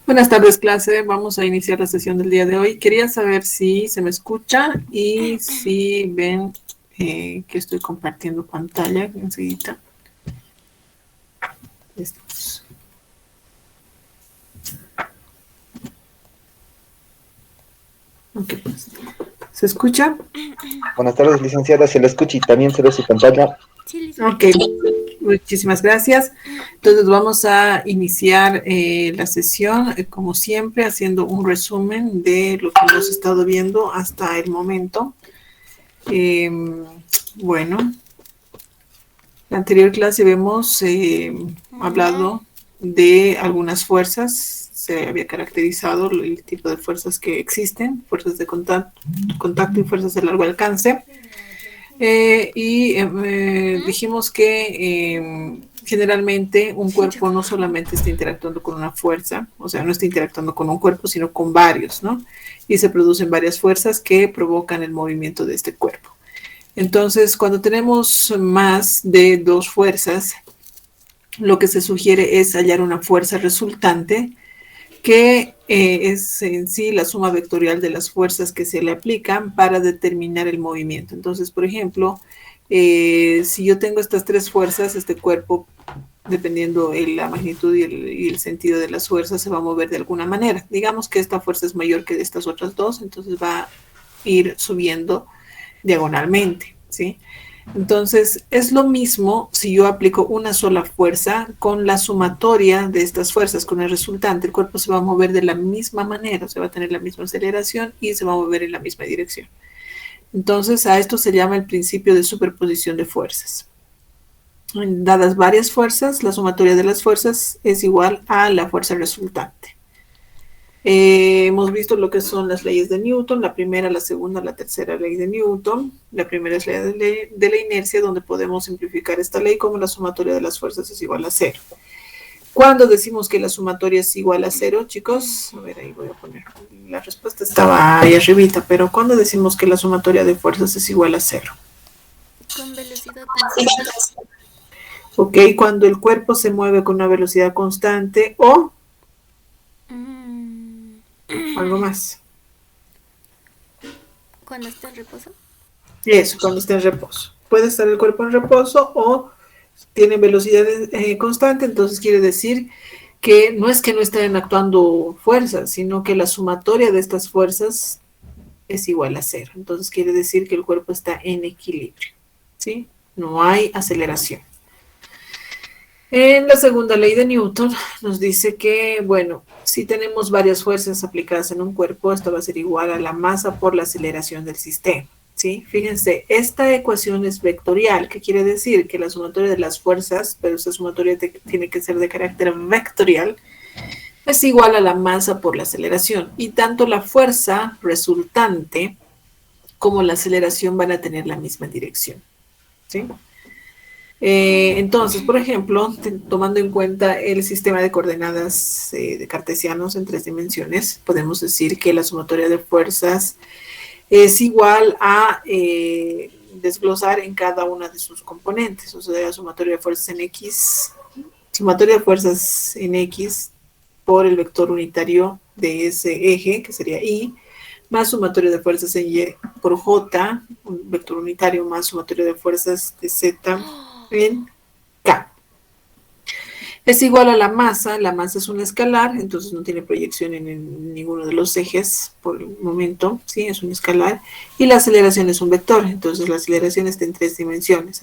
Buenas tardes, clase. Vamos a iniciar la sesión del día de hoy. Quería saber si se me escucha y si ven que estoy compartiendo pantalla enseguida. Listos. Ok, pues. ¿Se escucha? Buenas tardes, licenciada. Se la escucha y también se ve su pantalla. Ok, muchísimas gracias. Entonces vamos a iniciar la sesión, como siempre, haciendo un resumen de lo que hemos estado viendo hasta el momento. Bueno, la anterior clase hemos hablado de algunas fuerzas. Se había caracterizado el tipo de fuerzas que existen, fuerzas de contacto y fuerzas de largo alcance. Dijimos que generalmente un cuerpo no solamente está interactuando con una fuerza, o sea, no está interactuando con un cuerpo, sino con varios, ¿no? Y se producen varias fuerzas que provocan el movimiento de este cuerpo. Entonces, cuando tenemos más de dos fuerzas, lo que se sugiere es hallar una fuerza resultante que es en sí la suma vectorial de las fuerzas que se le aplican para determinar el movimiento. Entonces, por ejemplo, si yo tengo estas tres fuerzas, este cuerpo, dependiendo de la magnitud y el sentido de las fuerzas, se va a mover de alguna manera. Digamos que esta fuerza es mayor que de estas otras dos, entonces va a ir subiendo diagonalmente, ¿sí? Entonces, es lo mismo si yo aplico una sola fuerza con la sumatoria de estas fuerzas, con el resultante. El cuerpo se va a mover de la misma manera, o sea, va a tener la misma aceleración y se va a mover en la misma dirección. Entonces, a esto se llama el principio de superposición de fuerzas. Dadas varias fuerzas, la sumatoria de las fuerzas es igual a la fuerza resultante. Hemos visto lo que son las leyes de Newton, la primera, la segunda, la tercera ley de Newton. La primera es la ley de la inercia, donde podemos simplificar esta ley como la sumatoria de las fuerzas es igual a cero. ¿Cuándo decimos que la sumatoria es igual a cero, chicos? A ver, ahí voy a poner. La respuesta estaba ahí arribita, pero ¿cuándo decimos que la sumatoria de fuerzas es igual a cero? Con velocidad constante. Ok, cuando el cuerpo se mueve con una velocidad constante o algo más. ¿Cuando está en reposo? Eso, cuando está en reposo. Puede estar el cuerpo en reposo o tiene velocidad constante, entonces quiere decir que no estén actuando fuerzas, sino que la sumatoria de estas fuerzas es igual a cero. Entonces quiere decir que el cuerpo está en equilibrio, ¿sí? No hay aceleración. En la segunda ley de Newton nos dice que, bueno, si tenemos varias fuerzas aplicadas en un cuerpo, esto va a ser igual a la masa por la aceleración del sistema, ¿sí? Fíjense, esta ecuación es vectorial, que quiere decir que la sumatoria de las fuerzas, pero esta sumatoria tiene que ser de carácter vectorial, es igual a la masa por la aceleración. Y tanto la fuerza resultante como la aceleración van a tener la misma dirección, ¿sí? Entonces, por ejemplo, tomando en cuenta el sistema de coordenadas de cartesianos en tres dimensiones, podemos decir que la sumatoria de fuerzas es igual a desglosar en cada una de sus componentes, o sea, la sumatoria de fuerzas en X, sumatoria de fuerzas en X por el vector unitario de ese eje, que sería Y, más sumatoria de fuerzas en Y por J, un vector unitario más sumatoria de fuerzas de Z en K. Es igual a la masa es un escalar, entonces no tiene proyección en ninguno de los ejes por el momento, ¿sí? Es un escalar, y la aceleración es un vector, entonces la aceleración está en tres dimensiones.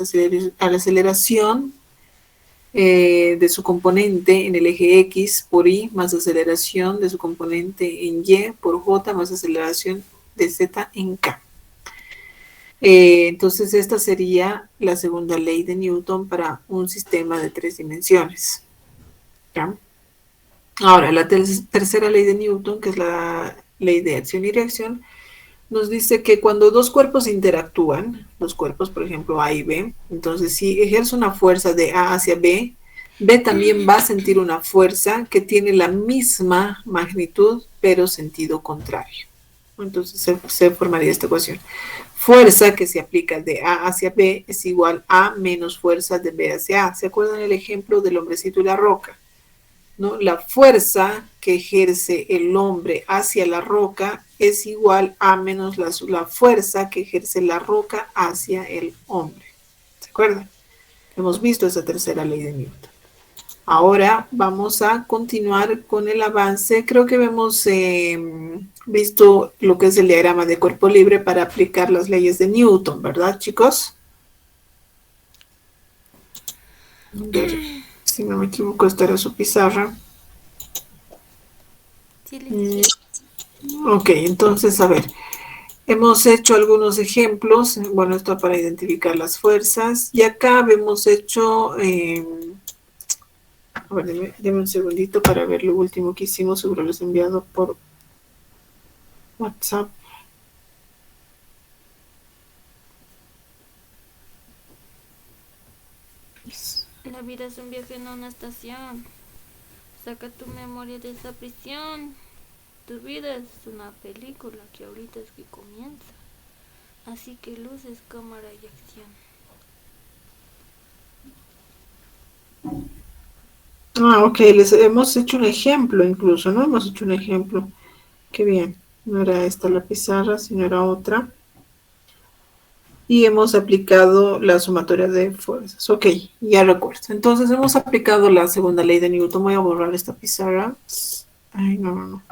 A la aceleración de su componente en el eje X por Y, más aceleración de su componente en Y por J, más aceleración de Z en K. Entonces esta sería la segunda ley de Newton para un sistema de tres dimensiones, ¿ya? Ahora, la tercera ley de Newton, que es la ley de acción y reacción, nos dice que cuando dos cuerpos interactúan, los cuerpos, por ejemplo, A y B, entonces si ejerce una fuerza de A hacia B, B también va a sentir una fuerza que tiene la misma magnitud, pero sentido contrario. Entonces se formaría esta ecuación. fuerza que se aplica de A hacia B es igual a menos fuerza de B hacia A. ¿Se acuerdan el ejemplo del hombrecito y la roca? ¿No? La fuerza que ejerce el hombre hacia la roca es igual a menos la fuerza que ejerce la roca hacia el hombre. ¿Se acuerdan? Hemos visto esa tercera ley de Newton. Ahora vamos a continuar con el avance. Creo que hemos visto lo que es el diagrama de cuerpo libre para aplicar las leyes de Newton, ¿verdad, chicos? A ver, si no me equivoco, esta era su pizarra. Ok, entonces, a ver, hemos hecho algunos ejemplos. Bueno, esto para identificar las fuerzas. Y acá hemos hecho... a ver, deme un segundito para ver lo último que hicimos. Seguro los he enviado por WhatsApp. La vida es un viaje, no una estación. Saca tu memoria de esa prisión. Tu vida es una película que ahorita es que comienza. Así que luces, cámara y acción. Ah, ok, les hemos hecho un ejemplo incluso, ¿no? Hemos hecho un ejemplo. Qué bien. No era esta la pizarra, sino era otra. Y hemos aplicado la sumatoria de fuerzas. Ok, ya recuerdo. Entonces hemos aplicado la segunda ley de Newton. Voy a borrar esta pizarra. Ay, no.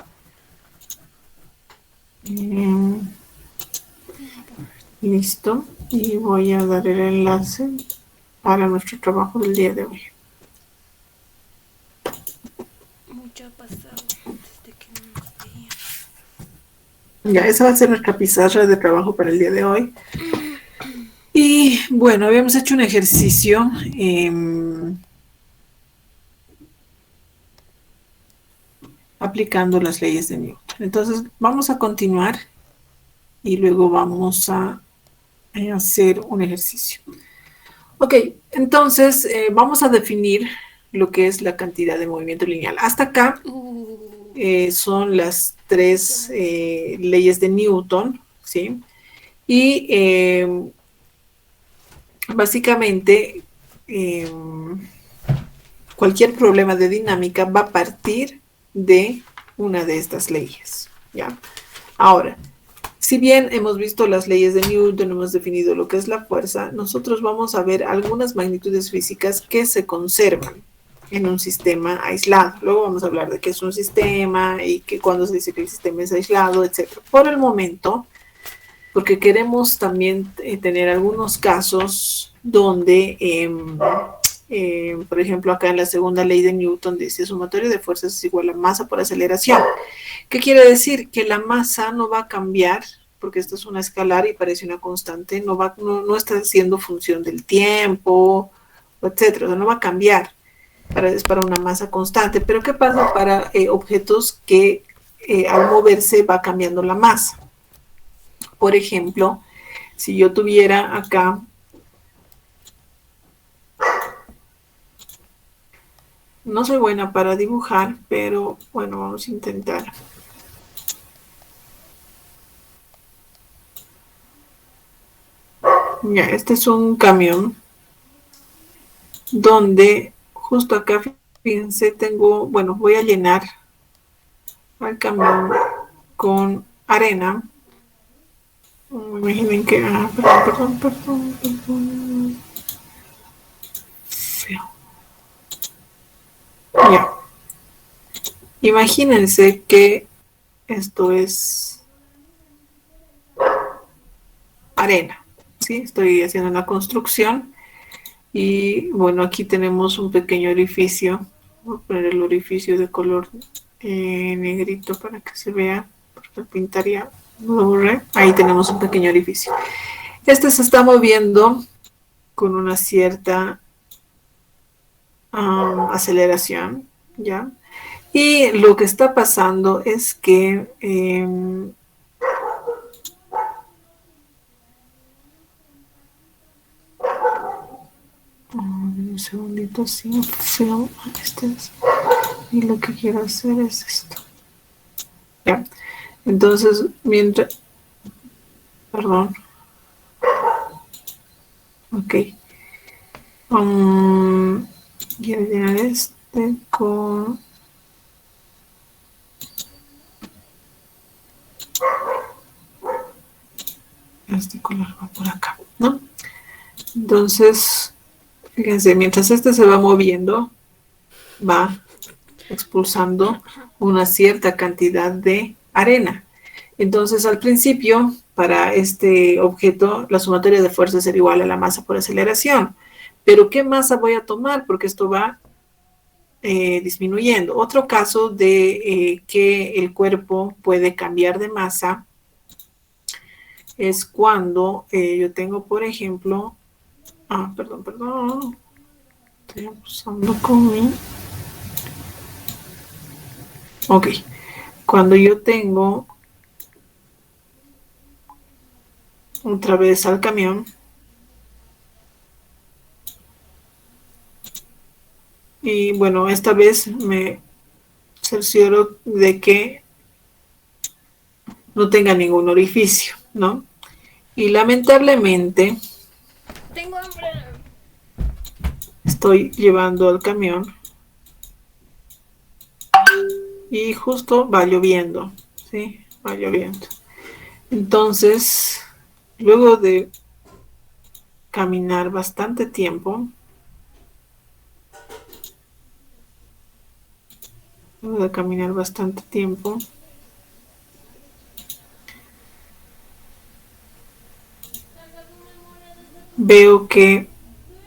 Listo. Y voy a dar el enlace para nuestro trabajo del día de hoy. Mucho ha pasado desde que no nos veía. Ya, esa va a ser nuestra pizarra de trabajo para el día de hoy. Y bueno, habíamos hecho un ejercicio aplicando las leyes de Newton. Entonces vamos a continuar y luego vamos a hacer un ejercicio. Ok, entonces vamos a definir lo que es la cantidad de movimiento lineal. Hasta acá son las tres leyes de Newton, ¿sí? Y básicamente cualquier problema de dinámica va a partir de una de estas leyes, ¿ya? Ahora, si bien hemos visto las leyes de Newton, hemos definido lo que es la fuerza, nosotros vamos a ver algunas magnitudes físicas que se conservan en un sistema aislado. Luego vamos a hablar de qué es un sistema y que cuando se dice que el sistema es aislado, etc. Por el momento, porque queremos también tener algunos casos donde, por ejemplo, acá en la segunda ley de Newton dice sumatoria de fuerzas es igual a masa por aceleración. ¿Qué quiere decir? Que la masa no va a cambiar, porque esto es una escalar y parece una constante, no está siendo función del tiempo, etcétera, o sea, no va a cambiar, es para una masa constante. Pero ¿qué pasa para objetos que al moverse va cambiando la masa? Por ejemplo, si yo tuviera acá no soy buena para dibujar, pero bueno, vamos a intentar. Ya, este es un camión donde justo acá, fíjense, tengo, bueno, voy a llenar al camión con arena. Imaginen que, perdón. Ya. Imagínense que esto es arena, ¿sí? Estoy haciendo una construcción y bueno, aquí tenemos un pequeño orificio. Voy a poner el orificio de color negrito para que se vea, porque el pintaría no lo borré. Ahí tenemos un pequeño orificio. Este se está moviendo con una cierta aceleración, ¿ya? Y lo que está pasando es que un segundito, sí, film, y lo que quiero hacer es esto. ¿Ya? Entonces, perdón, Ok. Quiero llenar este con... Este color va por acá, ¿no? Entonces, fíjense, mientras este se va moviendo, va expulsando una cierta cantidad de arena. Entonces, al principio, para este objeto, la sumatoria de fuerzas será igual a la masa por aceleración. Pero, ¿qué masa voy a tomar? Porque esto va disminuyendo. Otro caso de que el cuerpo puede cambiar de masa es cuando yo tengo, por ejemplo, perdón, estoy usando con mi... Ok, cuando yo tengo otra vez al camión y bueno, esta vez me cercioro de que no tenga ningún orificio, ¿no? Y lamentablemente Tengo hambre. estoy llevando al camión y justo va lloviendo, ¿sí? Va lloviendo. Entonces, luego de caminar bastante tiempo, veo que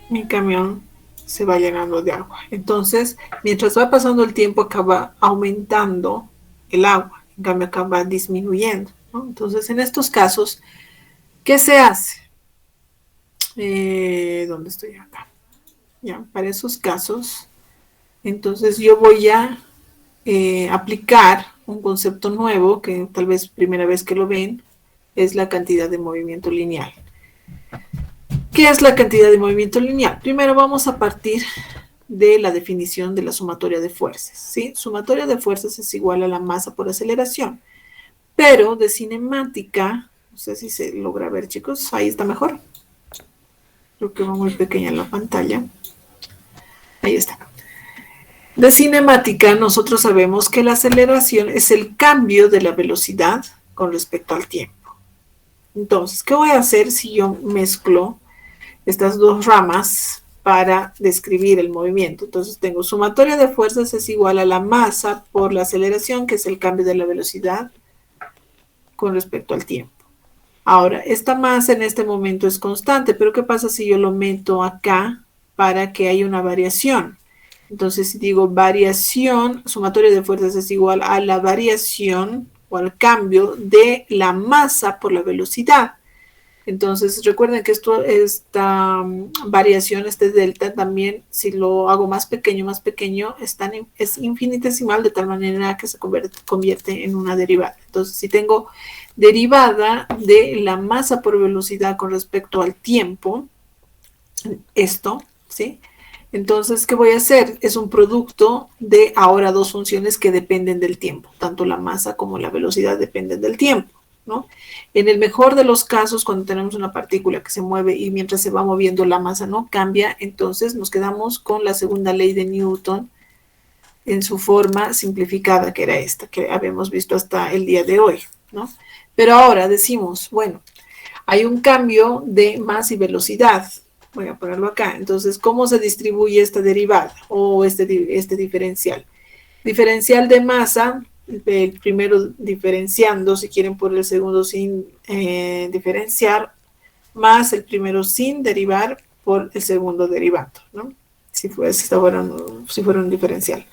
mi camión se va llenando de agua. Entonces, mientras va pasando el tiempo, acaba aumentando el agua, en cambio acaba disminuyendo, ¿no? Entonces, en estos casos, ¿qué se hace? ¿Dónde estoy acá? Ya, para esos casos, entonces yo voy a aplicar un concepto nuevo, que tal vez primera vez que lo ven, es la cantidad de movimiento lineal. ¿Qué es la cantidad de movimiento lineal? Primero vamos a partir de la definición de la sumatoria de fuerzas, ¿sí? Sumatoria de fuerzas es igual a la masa por aceleración, pero de cinemática, no sé si se logra ver, chicos, ahí está mejor. Creo que va muy pequeña la pantalla. Ahí está. De cinemática, nosotros sabemos que la aceleración es el cambio de la velocidad con respecto al tiempo. Entonces, ¿qué voy a hacer si yo mezclo estas dos ramas para describir el movimiento? Entonces, tengo sumatoria de fuerzas es igual a la masa por la aceleración, que es el cambio de la velocidad con respecto al tiempo. Ahora, esta masa en este momento es constante, pero ¿qué pasa si yo lo meto acá para que haya una variación? Entonces, si digo variación, sumatoria de fuerzas es igual a la variación o al cambio de la masa por la velocidad. Entonces, recuerden que esta variación, este delta, también, si lo hago más pequeño, es infinitesimal, de tal manera que se convierte en una derivada. Entonces, si tengo derivada de la masa por velocidad con respecto al tiempo, esto, ¿sí? Entonces, ¿qué voy a hacer? Es un producto de ahora dos funciones que dependen del tiempo. Tanto la masa como la velocidad dependen del tiempo, ¿no? En el mejor de los casos, cuando tenemos una partícula que se mueve y mientras se va moviendo la masa no cambia, entonces nos quedamos con la segunda ley de Newton en su forma simplificada, que era esta, que habíamos visto hasta el día de hoy, ¿no? Pero ahora decimos, bueno, hay un cambio de masa y velocidad. Voy a ponerlo acá. Entonces, ¿cómo se distribuye esta derivada o este diferencial? Diferencial de masa, el primero diferenciando, si quieren, por el segundo sin diferenciar, más el primero sin derivar por el segundo derivando, ¿no? Si fuera un diferencial.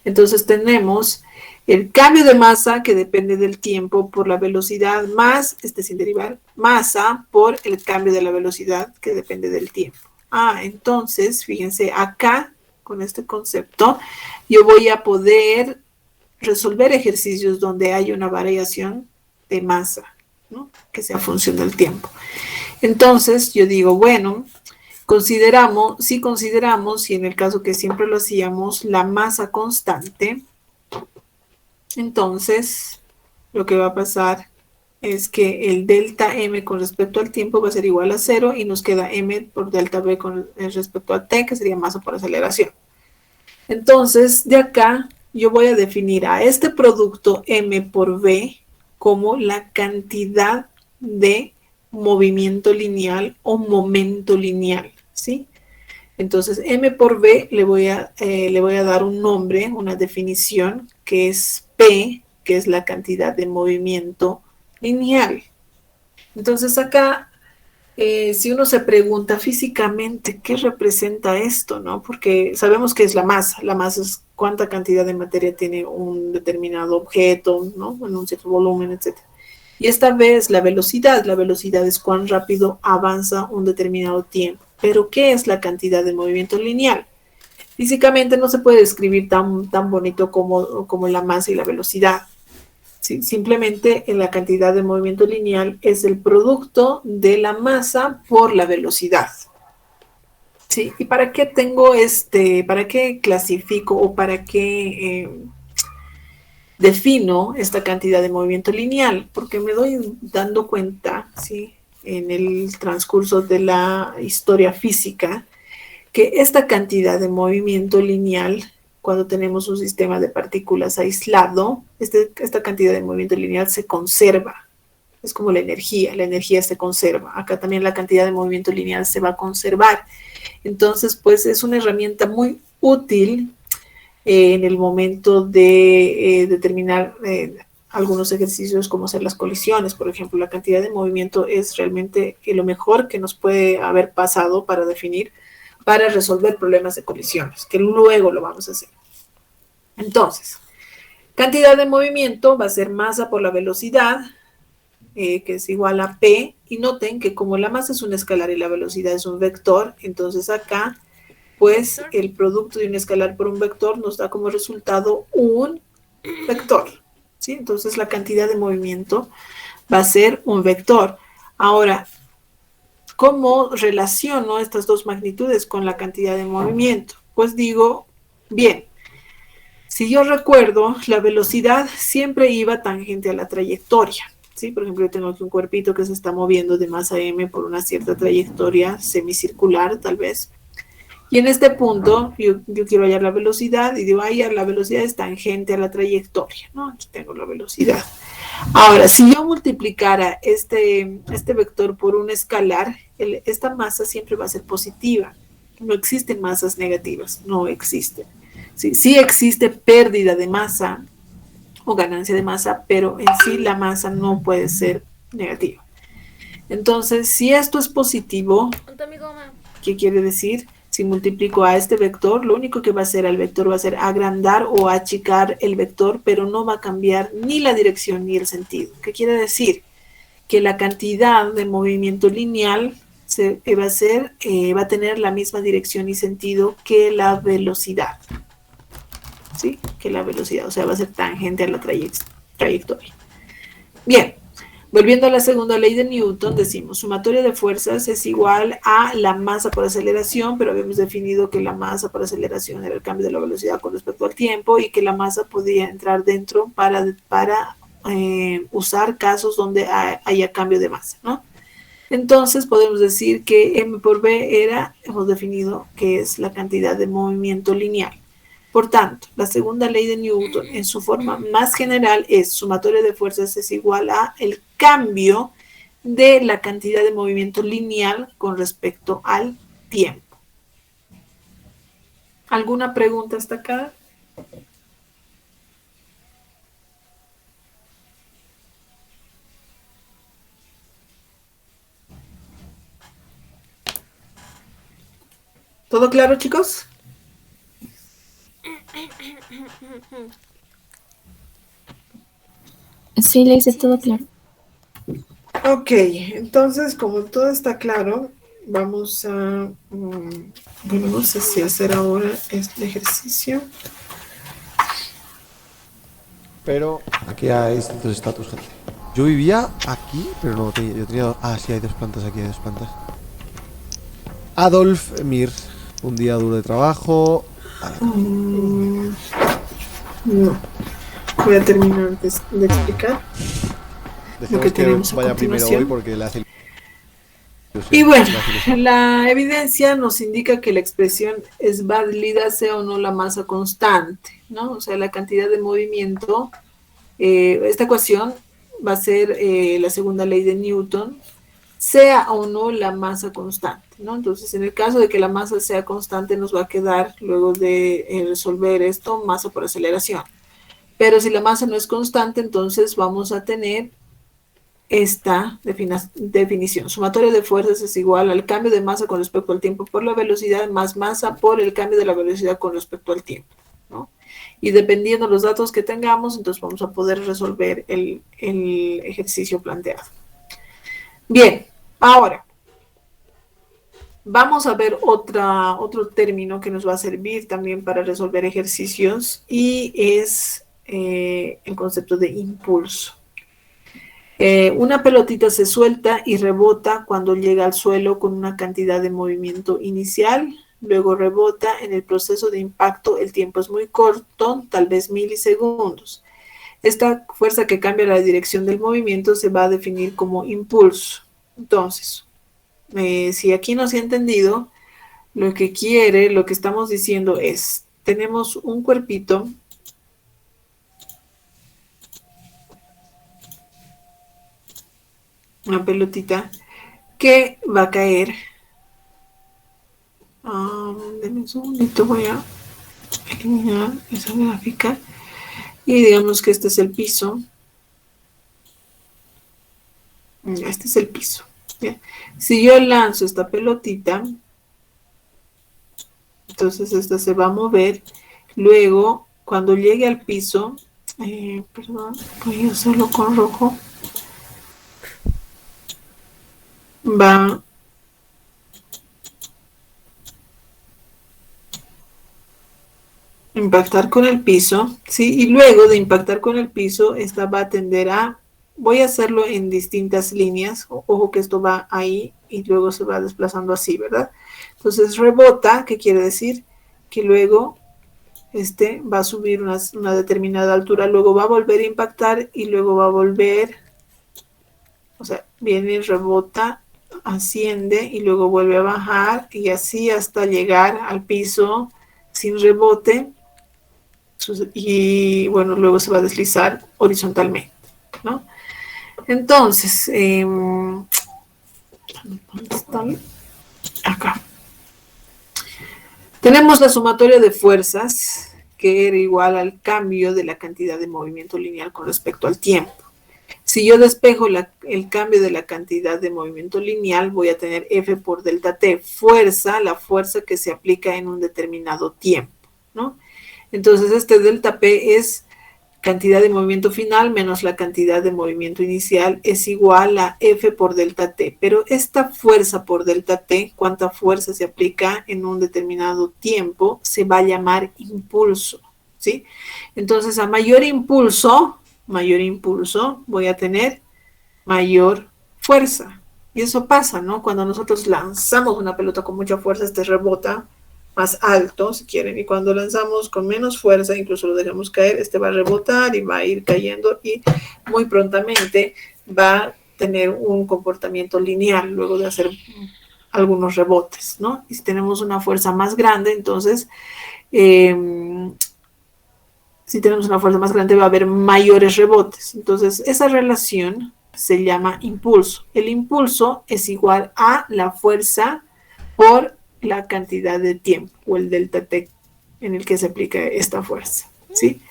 Entonces tenemos el cambio de masa que depende del tiempo por la velocidad más, sin derivar, masa por el cambio de la velocidad que depende del tiempo. Entonces, fíjense, acá, con este concepto, yo voy a poder resolver ejercicios donde hay una variación de masa, ¿no? Que sea función del tiempo. Entonces, yo digo, bueno, si consideramos, y en el caso que siempre lo hacíamos, la masa constante, entonces lo que va a pasar es que el delta m con respecto al tiempo va a ser igual a 0 y nos queda m por delta v con respecto a t, que sería masa por aceleración. Entonces, de acá yo voy a definir a este producto m por v como la cantidad de movimiento lineal o momento lineal, ¿sí? Entonces, m por v le voy a dar un nombre, una definición, que es p, que es la cantidad de movimiento lineal. Entonces, acá, si uno se pregunta físicamente qué representa esto, ¿no? Porque sabemos que es la masa es cuánta cantidad de materia tiene un determinado objeto, ¿no? En un cierto volumen, etc. Y esta vez la velocidad es cuán rápido avanza un determinado tiempo. Pero, ¿qué es la cantidad de movimiento lineal? Físicamente no se puede describir tan bonito como la masa y la velocidad. ¿Sí? Simplemente la cantidad de movimiento lineal es el producto de la masa por la velocidad. ¿Sí? ¿Y para qué para qué clasifico o para qué defino esta cantidad de movimiento lineal? Porque me doy dando cuenta, ¿sí?, en el transcurso de la historia física, que esta cantidad de movimiento lineal, cuando tenemos un sistema de partículas aislado, esta cantidad de movimiento lineal se conserva. Es como la energía se conserva. Acá también la cantidad de movimiento lineal se va a conservar. Entonces, pues es una herramienta muy útil en el momento de determinar algunos ejercicios como hacer las colisiones, por ejemplo. La cantidad de movimiento es realmente lo mejor que nos puede haber pasado para definir, para resolver problemas de colisiones, que luego lo vamos a hacer. Entonces, cantidad de movimiento va a ser masa por la velocidad, que es igual a P, y noten que como la masa es un escalar y la velocidad es un vector, entonces acá, pues el producto de un escalar por un vector nos da como resultado un vector, ¿sí? Entonces la cantidad de movimiento va a ser un vector. Ahora, ¿cómo relaciono estas dos magnitudes con la cantidad de movimiento? Pues digo, bien, si yo recuerdo, la velocidad siempre iba tangente a la trayectoria, ¿sí? Por ejemplo, yo tengo aquí un cuerpito que se está moviendo de masa m por una cierta trayectoria semicircular, tal vez. Y en este punto, yo quiero hallar la velocidad y digo, la velocidad es tangente a la trayectoria, ¿no? Aquí tengo la velocidad. Ahora, si yo multiplicara este vector por un escalar, esta masa siempre va a ser positiva. No existen masas negativas, no existen. Sí existe pérdida de masa o ganancia de masa, pero en sí la masa no puede ser negativa. Entonces, si esto es positivo, ¿qué quiere decir? Si multiplico a este vector, lo único que va a hacer al vector va a ser agrandar o achicar el vector, pero no va a cambiar ni la dirección ni el sentido. ¿Qué quiere decir? Que la cantidad de movimiento lineal va a tener la misma dirección y sentido que la velocidad. ¿Sí? Que la velocidad, o sea, va a ser tangente a la trayectoria. Bien. Volviendo a la segunda ley de Newton, decimos, sumatoria de fuerzas es igual a la masa por aceleración, pero habíamos definido que la masa por aceleración era el cambio de la velocidad con respecto al tiempo y que la masa podía entrar dentro para usar casos donde haya cambio de masa, ¿no? Entonces podemos decir que m por v hemos definido que es la cantidad de movimiento lineal. Por tanto, la segunda ley de Newton, en su forma más general, es sumatoria de fuerzas es igual a el cambio de la cantidad de movimiento lineal con respecto al tiempo. ¿Alguna pregunta hasta acá? ¿Todo claro, chicos? Sí, le hice todo claro. Ok, entonces como todo está claro, vamos a, bueno, no sé si hacer ahora este ejercicio. Pero aquí hay distintos estatus, gente. Yo vivía aquí, pero no tenía, yo tenía... Ah, sí, hay dos plantas aquí, hay dos plantas. Adolf Mir, un día duro de trabajo. No, voy a terminar de explicar. lo que Dejemos que tenemos a vaya primero hoy continuación. porque le hace ilusión. Y bueno, Le hace ilusión. la evidencia nos indica que la expresión es válida, sea o no la masa constante, ¿no? O sea, la cantidad de movimiento. Esta ecuación va a ser la segunda ley de Newton, sea o no la masa constante, ¿no? Entonces, en el caso de que la masa sea constante, nos va a quedar, luego de resolver esto, masa por aceleración. Pero si la masa no es constante, entonces vamos a tener esta definición. Sumatoria de fuerzas es igual al cambio de masa con respecto al tiempo por la velocidad más masa por el cambio de la velocidad con respecto al tiempo, ¿no? Y dependiendo de los datos que tengamos, entonces vamos a poder resolver el ejercicio planteado. Bien, ahora vamos a ver otro término que nos va a servir también para resolver ejercicios y es el concepto de impulso. Una pelotita se suelta y rebota cuando llega al suelo con una cantidad de movimiento inicial, luego rebota. En el proceso de impacto el tiempo es muy corto, tal vez milisegundos. Esta fuerza que cambia la dirección del movimiento se va a definir como impulso. Entonces, si aquí no se ha entendido, lo que estamos diciendo es, tenemos un cuerpito una pelotita que va a caer. Denme un segundito, voy a eliminar esa gráfica. Y digamos que este es el piso. Este es el piso. ¿Ya? Si yo lanzo esta pelotita, entonces esta se va a mover. Luego, cuando llegue al piso, perdón, voy a hacerlo con rojo. Va a impactar con el piso, ¿sí? Y luego de impactar con el piso, esta va a tender a, voy a hacerlo en distintas líneas, ojo que esto va ahí y luego se va desplazando así, ¿verdad? Entonces rebota, ¿qué quiere decir? Que luego va a subir una determinada altura, luego va a volver a impactar y luego va a volver, o sea, viene, rebota, asciende y luego vuelve a bajar y así hasta llegar al piso sin rebote. Y bueno, luego se va a deslizar horizontalmente, ¿no? Entonces, ¿dónde están? Acá. Tenemos la sumatoria de fuerzas que era igual al cambio de la cantidad de movimiento lineal con respecto al tiempo. Si yo despejo el cambio de la cantidad de movimiento lineal, voy a tener F por delta T, fuerza, la fuerza que se aplica en un determinado tiempo, ¿no? Entonces, este delta P es cantidad de movimiento final menos la cantidad de movimiento inicial es igual a F por delta T. Pero esta fuerza por delta T, cuánta fuerza se aplica en un determinado tiempo, se va a llamar impulso, ¿sí? Entonces, a mayor impulso, voy a tener mayor fuerza. Y eso pasa, ¿no? Cuando nosotros lanzamos una pelota con mucha fuerza, rebota más alto, si quieren, y cuando lanzamos con menos fuerza, incluso lo dejamos caer, va a rebotar y va a ir cayendo y muy prontamente va a tener un comportamiento lineal luego de hacer algunos rebotes, ¿no? Y si tenemos una fuerza más grande, entonces, va a haber mayores rebotes. Entonces, esa relación se llama impulso. El impulso es igual a la fuerza por la cantidad de tiempo o el delta T en el que se aplica esta fuerza, ¿sí?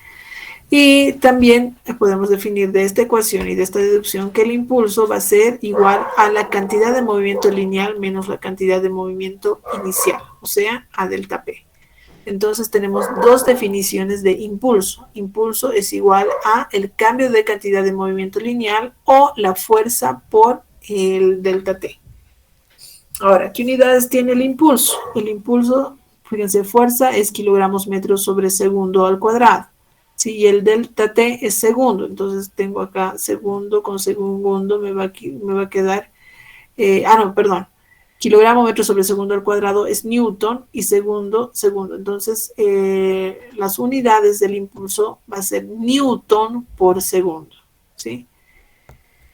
Y también podemos definir de esta ecuación y de esta deducción que el impulso va a ser igual a la cantidad de movimiento lineal menos la cantidad de movimiento inicial, o sea, a delta P. Entonces tenemos dos definiciones de impulso. Impulso es igual a el cambio de cantidad de movimiento lineal o la fuerza por el delta T. Ahora, ¿qué unidades tiene el impulso? El impulso, fíjense, fuerza es kilogramos metros sobre segundo al cuadrado. Sí, y el delta T es segundo. Entonces tengo acá segundo con segundo, me va a quedar, kilogramo metro sobre segundo al cuadrado es newton y segundo. Entonces, las unidades del impulso va a ser newton por segundo, ¿sí?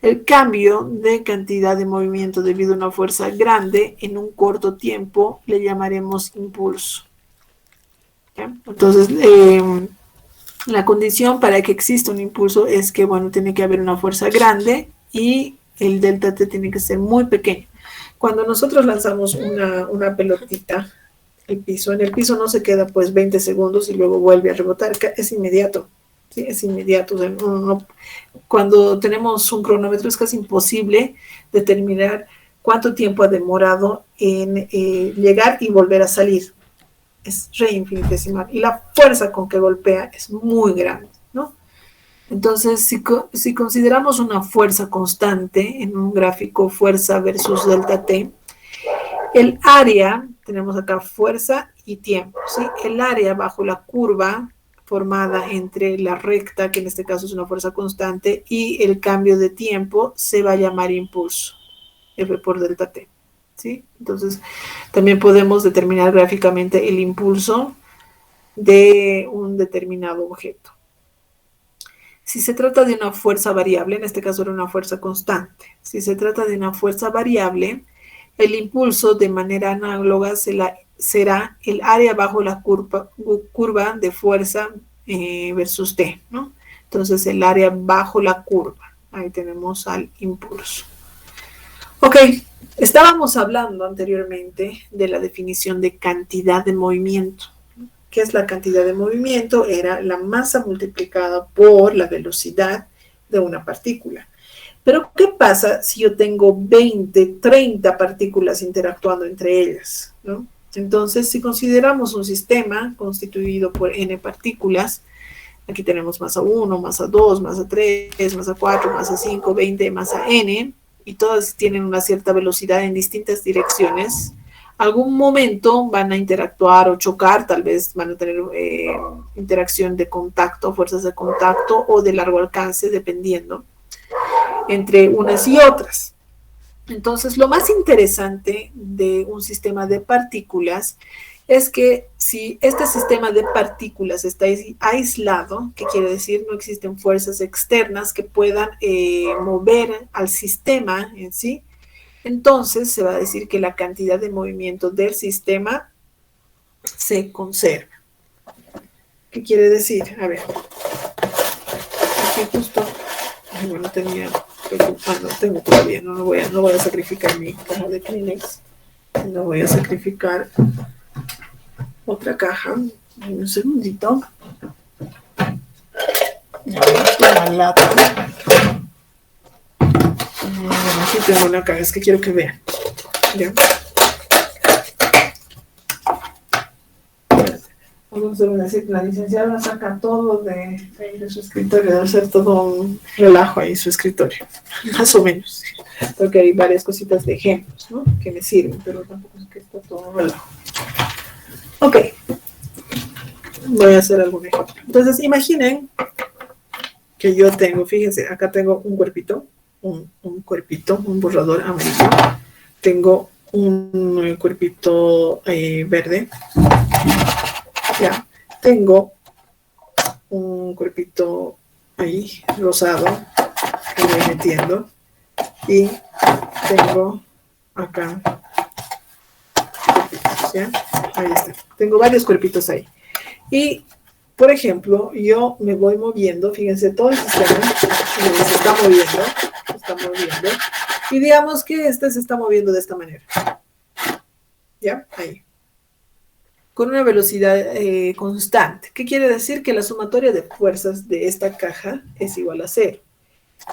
El cambio de cantidad de movimiento debido a una fuerza grande en un corto tiempo le llamaremos impulso. ¿Ya? Entonces, la condición para que exista un impulso es que, bueno, tiene que haber una fuerza grande y el delta T tiene que ser muy pequeño. Cuando nosotros lanzamos una pelotita en el piso no se queda pues 20 segundos y luego vuelve a rebotar, es inmediato. Sí, es inmediato. O sea, cuando tenemos un cronómetro es casi imposible determinar cuánto tiempo ha demorado en llegar y volver a salir. Es re infinitesimal. Y la fuerza con que golpea es muy grande, ¿no? Entonces, si consideramos una fuerza constante en un gráfico fuerza versus delta T, el área, tenemos acá fuerza y tiempo, ¿sí? El área bajo la curva formada entre la recta, que en este caso es una fuerza constante, y el cambio de tiempo se va a llamar impulso, F por delta T, ¿sí? Entonces, también podemos determinar gráficamente el impulso de un determinado objeto. Si se trata de una fuerza variable, en este caso era una fuerza constante, si se trata de una fuerza variable, el impulso de manera análoga será el área bajo la curva de fuerza versus T, ¿no? Entonces el área bajo la curva, ahí tenemos al impulso. Ok, estábamos hablando anteriormente de la definición de cantidad de movimiento. ¿Qué es la cantidad de movimiento? Era la masa multiplicada por la velocidad de una partícula. Pero, ¿qué pasa si yo tengo 20, 30 partículas interactuando entre ellas, ¿no? Entonces, si consideramos un sistema constituido por n partículas, aquí tenemos masa 1, masa 2, masa 3, masa 4, masa 5, 20, masa n, y todas tienen una cierta velocidad en distintas direcciones, algún momento van a interactuar o chocar, tal vez van a tener interacción de contacto, fuerzas de contacto o de largo alcance, dependiendo, entre unas y otras. Entonces, lo más interesante de un sistema de partículas es que si este sistema de partículas está aislado, ¿qué quiere decir? No existen fuerzas externas que puedan mover al sistema en sí, entonces se va a decir que la cantidad de movimiento del sistema se conserva. ¿Qué quiere decir? A ver, aquí justo, bueno, tenía... no tengo todavía, no voy a sacrificar mi caja de Kleenex, no voy a sacrificar otra caja. Un segundito. La lata. Aquí tengo una caja, es que quiero que vean. ¿Ya? Vamos a decir que la licenciada saca todo de su escritorio, debe ser todo un relajo ahí su escritorio, más o menos, porque hay varias cositas de ejemplos, ¿no? Que me sirven, pero tampoco es que está todo un relajo. Ok, voy a hacer algún ejemplo. Entonces, imaginen que yo tengo, fíjense, acá tengo un cuerpito, un borrador amarillo, tengo un cuerpito verde. Ya, tengo un cuerpito ahí, rosado, que voy metiendo, y tengo acá, ¿ya? Ahí está, tengo varios cuerpitos ahí. Y, por ejemplo, yo me voy moviendo, fíjense, todo el sistema se está moviendo, y digamos que este se está moviendo de esta manera. ¿Ya? Ahí. Con una velocidad constante. ¿Qué quiere decir? Que la sumatoria de fuerzas de esta caja es igual a 0.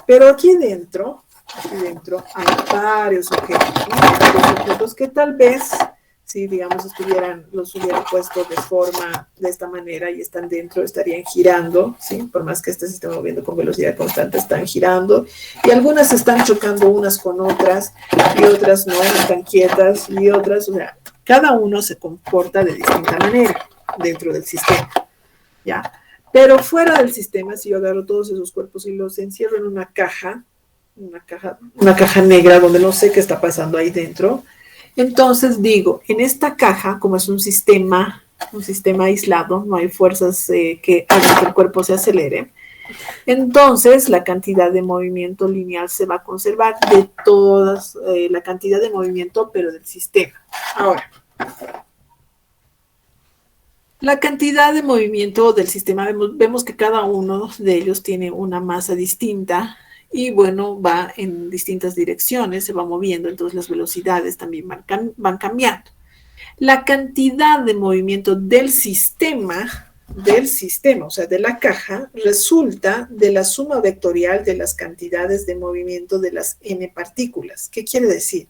Pero aquí dentro hay varios objetos, que tal vez, si digamos los hubieran puesto de forma de esta manera y están dentro, estarían girando, ¿sí? Por más que este se esté moviendo con velocidad constante, están girando, y algunas están chocando unas con otras, y otras no, están quietas, y otras, o sea, cada uno se comporta de distinta manera dentro del sistema, ¿ya? Pero fuera del sistema, si yo agarro todos esos cuerpos y los encierro en una caja negra donde no sé qué está pasando ahí dentro, entonces digo, en esta caja, como es un sistema aislado, no hay fuerzas que hagan que el cuerpo se acelere, Entonces, la cantidad de movimiento lineal se va a conservar de todas, la cantidad de movimiento, pero del sistema. Ahora, la cantidad de movimiento del sistema, vemos que cada uno de ellos tiene una masa distinta y bueno, va en distintas direcciones, se va moviendo, entonces las velocidades también van cambiando. La cantidad de movimiento del sistema, o sea, de la caja, resulta de la suma vectorial de las cantidades de movimiento de las n partículas. ¿Qué quiere decir?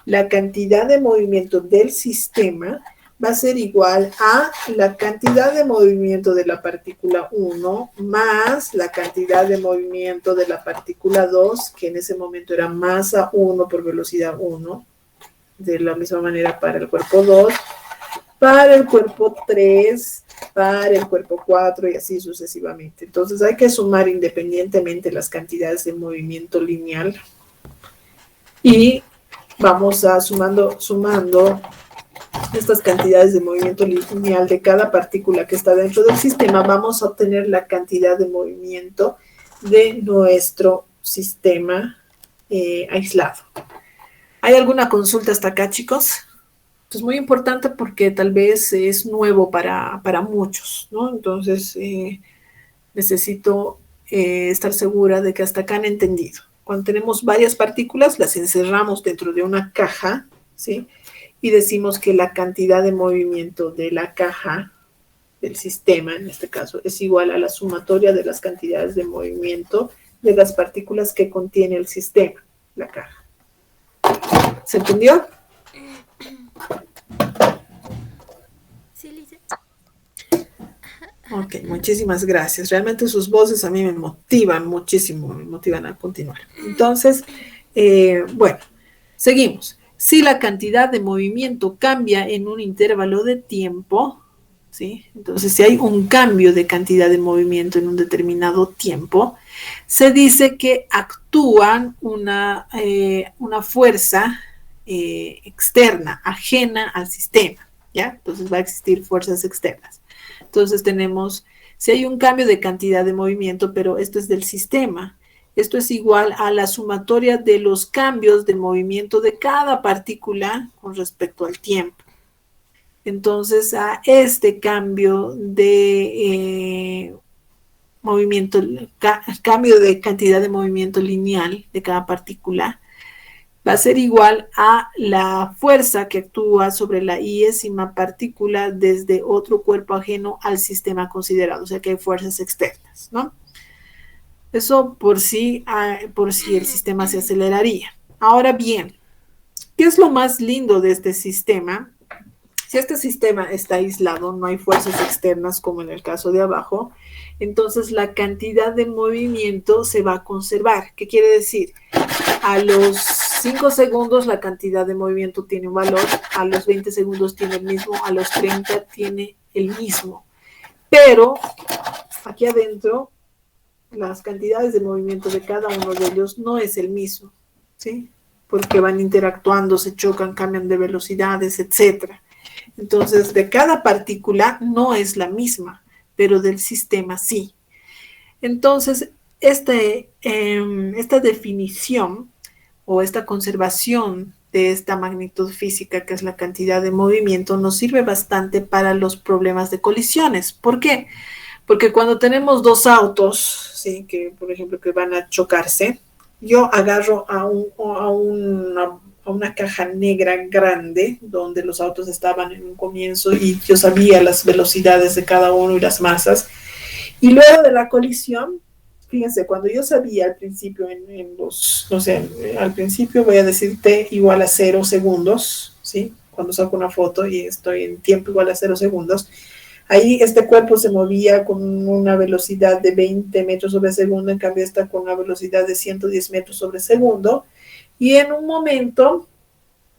La cantidad de movimiento del sistema va a ser igual a la cantidad de movimiento de la partícula 1 más la cantidad de movimiento de la partícula 2, que en ese momento era masa 1 por velocidad 1, de la misma manera para el cuerpo 2, para el cuerpo 3, para el cuerpo 4 y así sucesivamente. Entonces hay que sumar independientemente las cantidades de movimiento lineal y vamos a sumando estas cantidades de movimiento lineal de cada partícula que está dentro del sistema, vamos a obtener la cantidad de movimiento de nuestro sistema aislado. ¿Hay alguna consulta hasta acá, chicos? Es muy importante porque tal vez es nuevo para muchos, ¿no? Entonces, necesito estar segura de que hasta acá han entendido. Cuando tenemos varias partículas, las encerramos dentro de una caja, ¿sí? Y decimos que la cantidad de movimiento de la caja, del sistema en este caso, es igual a la sumatoria de las cantidades de movimiento de las partículas que contiene el sistema, la caja. ¿Se entendió? Sí, Lisa. Ok, muchísimas gracias. Realmente sus voces a mí me motivan muchísimo, me motivan a continuar. Entonces, bueno, seguimos. Si la cantidad de movimiento cambia en un intervalo de tiempo, ¿sí? Entonces, si hay un cambio de cantidad de movimiento en un determinado tiempo, se dice que actúan una fuerza externa, ajena al sistema, ¿ya? Entonces va a existir fuerzas externas. Entonces tenemos, si hay un cambio de cantidad de movimiento, pero esto es del sistema, esto es igual a la sumatoria de los cambios de movimiento de cada partícula con respecto al tiempo. Entonces, a este cambio de movimiento, cambio de cantidad de movimiento lineal de cada partícula, va a ser igual a la fuerza que actúa sobre la iésima partícula desde otro cuerpo ajeno al sistema considerado, o sea que hay fuerzas externas, ¿no? Eso por si el sistema se aceleraría. Ahora bien, ¿qué es lo más lindo de este sistema? Si este sistema está aislado, no hay fuerzas externas como en el caso de abajo, entonces la cantidad de movimiento se va a conservar. ¿Qué quiere decir? A los 5 segundos la cantidad de movimiento tiene un valor, a los 20 segundos tiene el mismo, a los 30 tiene el mismo. Pero aquí adentro las cantidades de movimiento de cada uno de ellos no es el mismo, ¿sí? Porque van interactuando, se chocan, cambian de velocidades, etcétera. Entonces, de cada partícula no es la misma, pero del sistema sí. Entonces, esta definición o esta conservación de esta magnitud física, que es la cantidad de movimiento, nos sirve bastante para los problemas de colisiones. ¿Por qué? Porque cuando tenemos dos autos, ¿sí? Que, por ejemplo, que van a chocarse, yo agarro a una caja negra grande donde los autos estaban en un comienzo y yo sabía las velocidades de cada uno y las masas. Y luego de la colisión, fíjense, cuando yo sabía al principio al principio voy a decir t igual a 0 segundos, ¿sí? Cuando saco una foto y estoy en tiempo igual a 0 segundos, ahí este cuerpo se movía con una velocidad de 20 metros sobre segundo, en cambio está con una velocidad de 110 metros sobre segundo, y en un momento,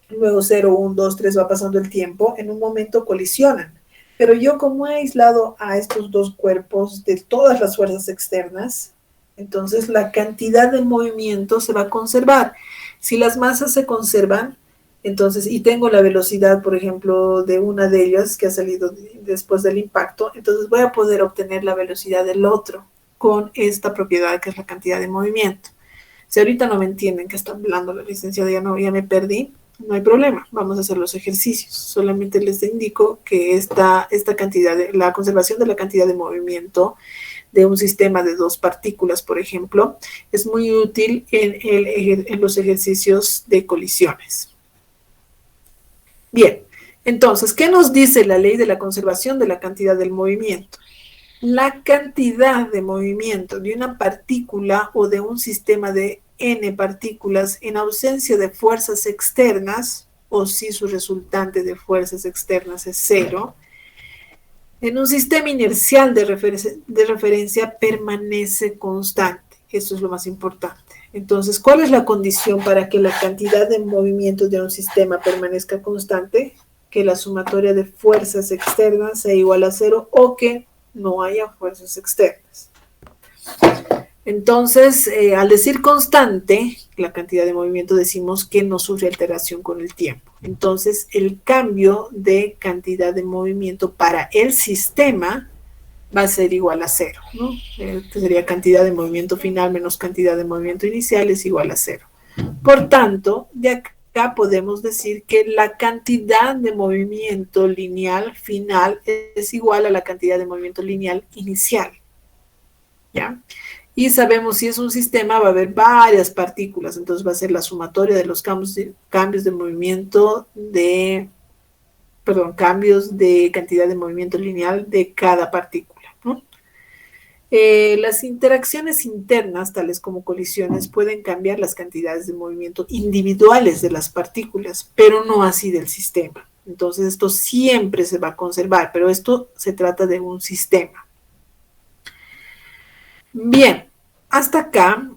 luego 0, 1, 2, 3 va pasando el tiempo, en un momento colisionan. Pero yo como he aislado a estos dos cuerpos de todas las fuerzas externas, entonces la cantidad de movimiento se va a conservar. Si las masas se conservan, entonces, y tengo la velocidad, por ejemplo, de una de ellas que ha salido después del impacto, entonces voy a poder obtener la velocidad del otro, con esta propiedad que es la cantidad de movimiento. Si ahorita no me entienden qué está hablando la licenciada, ya me perdí, no hay problema, vamos a hacer los ejercicios. Solamente les indico que esta cantidad, la conservación de la cantidad de movimiento de un sistema de dos partículas, por ejemplo, es muy útil en los ejercicios de colisiones. Bien, entonces, ¿qué nos dice la ley de la conservación de la cantidad del movimiento? La cantidad de movimiento de una partícula o de un sistema de n partículas en ausencia de fuerzas externas, o si su resultante de fuerzas externas es cero, en un sistema inercial de referencia permanece constante. Eso es lo más importante. Entonces, ¿cuál es la condición para que la cantidad de movimiento de un sistema permanezca constante? Que la sumatoria de fuerzas externas sea igual a cero o que no haya fuerzas externas. Entonces, al decir constante, la cantidad de movimiento decimos que no sufre alteración con el tiempo. Entonces, el cambio de cantidad de movimiento para el sistema va a ser igual a cero, ¿no? Que sería cantidad de movimiento final menos cantidad de movimiento inicial es igual a cero. Por tanto, de acá podemos decir que la cantidad de movimiento lineal final es igual a la cantidad de movimiento lineal inicial, ¿ya? Y sabemos si es un sistema va a haber varias partículas, entonces va a ser la sumatoria de los cambios de movimiento cambios de cantidad de movimiento lineal de cada partícula, ¿no? Las interacciones internas, tales como colisiones, pueden cambiar las cantidades de movimiento individuales de las partículas, pero no así del sistema. Entonces esto siempre se va a conservar, pero esto se trata de un sistema. Bien, hasta acá,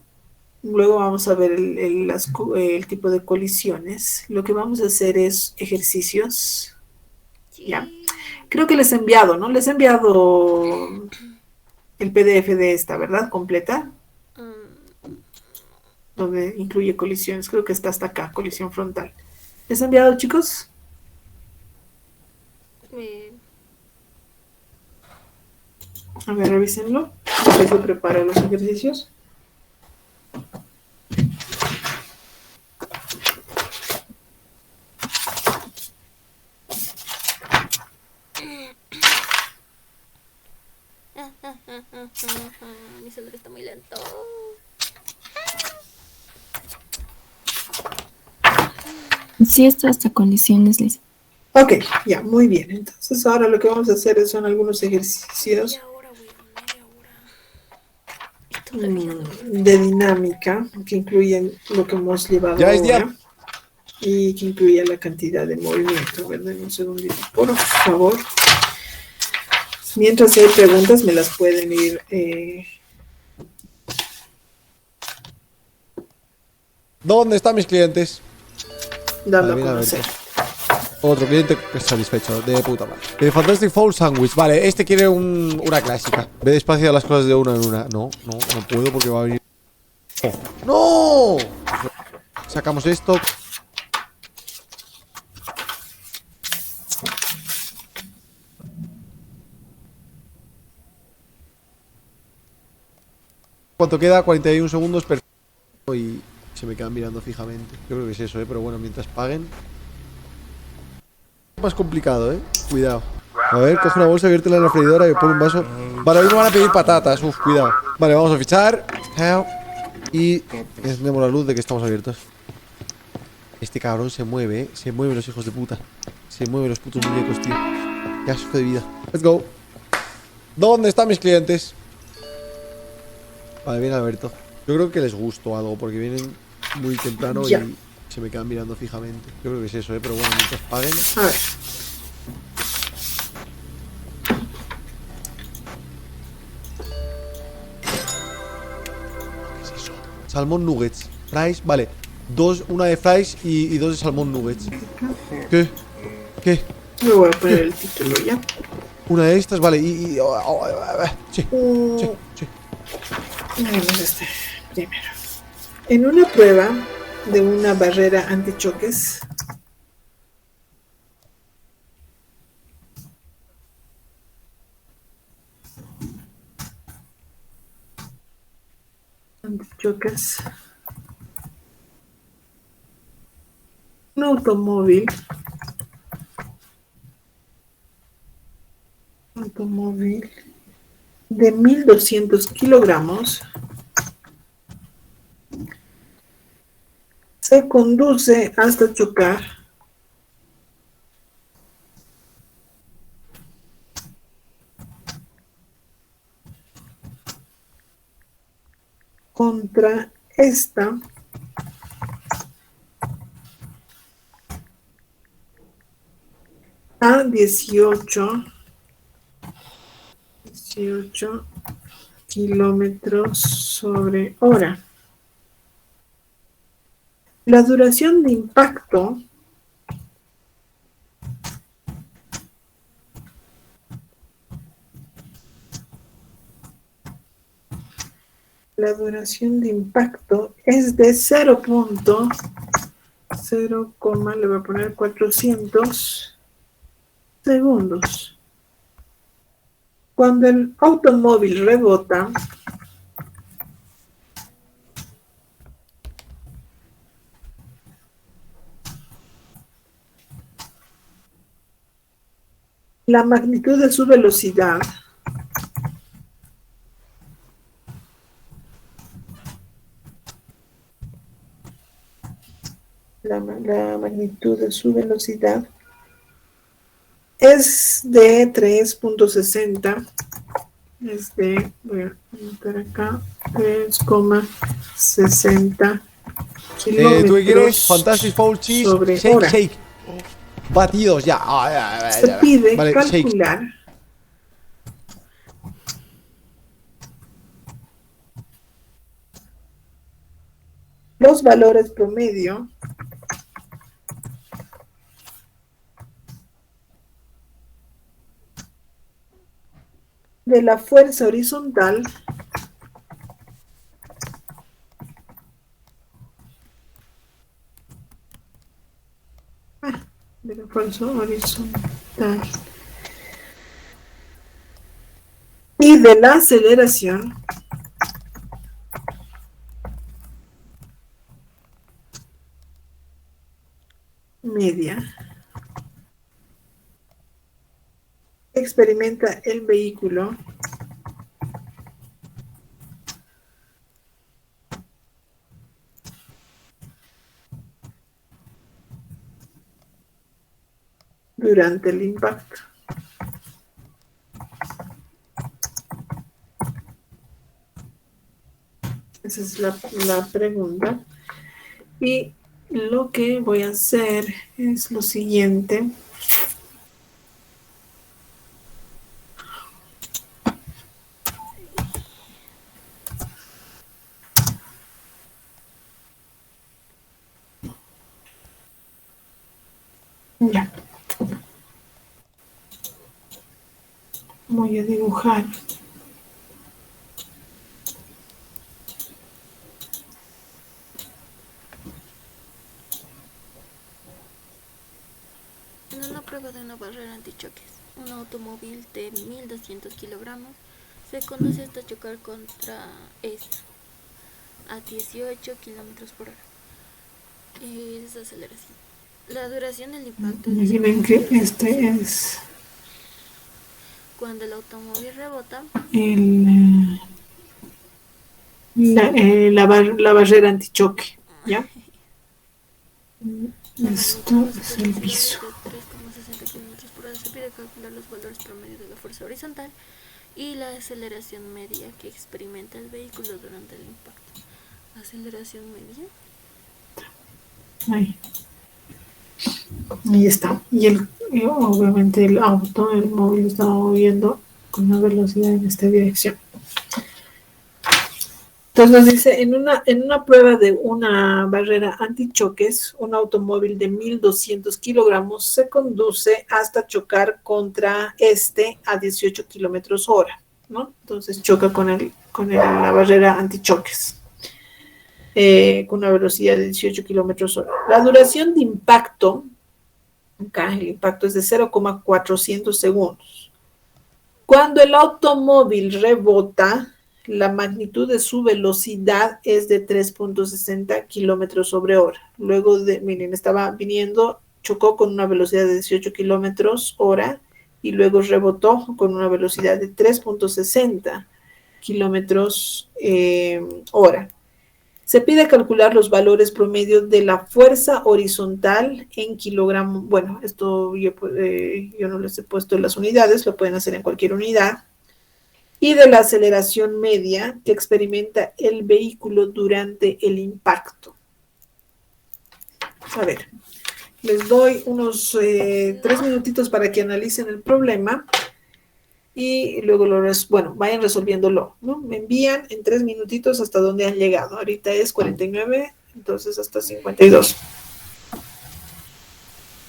luego vamos a ver el tipo de colisiones. Lo que vamos a hacer es ejercicios. ¿Ya? Creo que les he enviado, ¿no? Les he enviado el PDF de esta, ¿verdad? Completa. Donde incluye colisiones. Creo que está hasta acá, colisión frontal. ¿Les he enviado, chicos? A ver, revísenlo. Yo preparo los ejercicios. Mi celular está muy lento. Sí, esto hasta condiciones, Liz. Ok, ya, muy bien. Entonces ahora lo que vamos a hacer son algunos ejercicios de dinámica que incluyen lo que hemos llevado Ya es ahora día. y que incluye la cantidad de movimiento. A ver, denme un segundito, por favor. Mientras hay preguntas, me las pueden ir ¿Dónde están mis clientes? dando Vale, a mira, a ver. conocer. Otro cliente satisfecho, de puta madre. El Fantastic Fowl Sandwich. Vale, este quiere una clásica. Ve despacio las cosas de una en una. No puedo porque va a venir. ¡No! Sacamos esto. ¿Cuánto queda? 41 segundos. Perfecto. Y se me quedan mirando fijamente. Yo creo que es eso, pero bueno, mientras paguen. Más complicado, cuidado. A ver, coge una bolsa, viértela en la freidora y pone un vaso. Vale, hoy me van a pedir patatas. Uf, cuidado. Vale, vamos a fichar. Y encendemos la luz de que estamos abiertos. Este cabrón se mueve, Se mueven los hijos de puta. Se mueven los putos muñecos, tío. Qué asco de vida. Let's go. ¿Dónde están mis clientes? Vale, viene Alberto. Yo creo que les gustó algo porque vienen muy temprano Ya. y se me quedan mirando fijamente. Yo creo que es eso, pero bueno, mientras paguen. A ver. ¿Qué es eso? Salmón nuggets. Fries, vale. Una de fries y dos de salmón nuggets. ¿Qué? ¿Qué? Me voy a poner el título ya. Una de estas, vale. Sí. Miremos este primero. En una prueba de una barrera antichoques, antichoques. Un automóvil de 1200 kilogramos se conduce hasta chocar contra esta a 18 kilómetros sobre hora. La duración de impacto es de 0.0, le voy a poner 400 segundos. Cuando el automóvil rebota, la magnitud de su velocidad es de 3.60. Voy a anotar acá, 3,60 kilómetros. ¿Tú qué quieres? Fantastic Four Cheese sobre Shake hora. Shake. Batidos, ya. Se pide Vale, shake. calcular los valores promedio de la fuerza horizontal y de la aceleración media experimenta el vehículo durante el impacto. Esa es la pregunta. Y lo que voy a hacer es lo siguiente. Ya. Voy a dibujar En una prueba de una barrera antichoques, un automóvil de 1200 kilogramos se conduce hasta chocar contra esta a 18 kilómetros por hora. Es aceleración. La duración del impacto es de Imaginen que este es cuando el automóvil rebota. La barrera antichoque, ¿ya? Esto es el piso. De 3,60 kilómetros por hora. Se pide calcular los valores promedio de la fuerza horizontal y la aceleración media que experimenta el vehículo durante el impacto. Aceleración media. Ahí está. Y obviamente el móvil está moviendo con una velocidad en esta dirección. Entonces nos dice, en una prueba de una barrera antichoques, un automóvil de 1200 kilogramos se conduce hasta chocar contra a 18 kilómetros hora, ¿no? Entonces choca con la barrera antichoques. Con una velocidad de 18 kilómetros hora. La duración de impacto, acá el impacto es de 0,400 segundos. Cuando el automóvil rebota, La magnitud de su velocidad es de 3.60 kilómetros sobre hora. Luego miren, estaba viniendo, chocó con una velocidad de 18 kilómetros hora y luego rebotó con una velocidad de 3.60 kilómetros hora. Se pide calcular los valores promedio de la fuerza horizontal en kilogramos. Bueno, esto yo no les he puesto las unidades, lo pueden hacer en cualquier unidad. Y de la aceleración media que experimenta el vehículo durante el impacto. A ver, les doy unos 3 minutitos para que analicen el problema y luego vayan resolviéndolo, ¿no? Me envían en 3 minutitos hasta donde han llegado. Ahorita es 49, entonces hasta 52.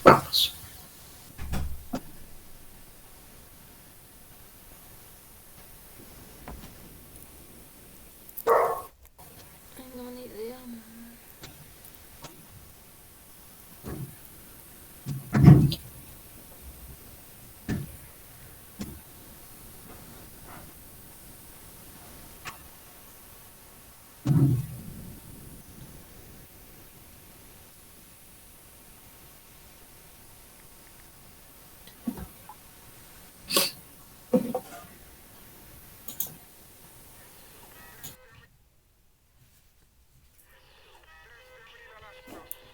Vamos. No, ni idea.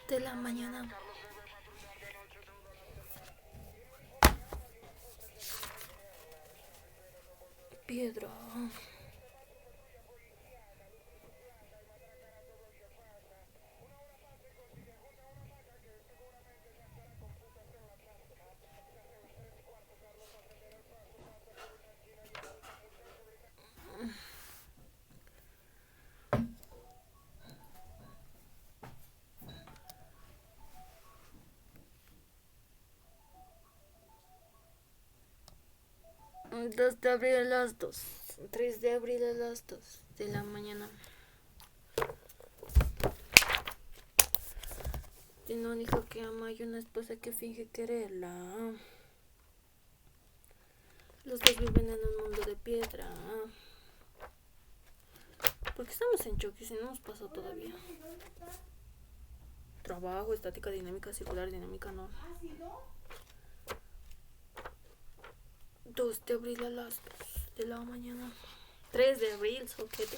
De la mañana. Piedra. El 2 de abril a las 2. 3 de abril a las 2 de la mañana. Tiene un hijo que ama y una esposa que finge quererla. Los dos viven en un mundo de piedra. Porque estamos en choque si no nos pasó todavía. Trabajo, estática, dinámica, circular, dinámica, no. 2 de abril a las 2 de la mañana. 3 de abril, soquete.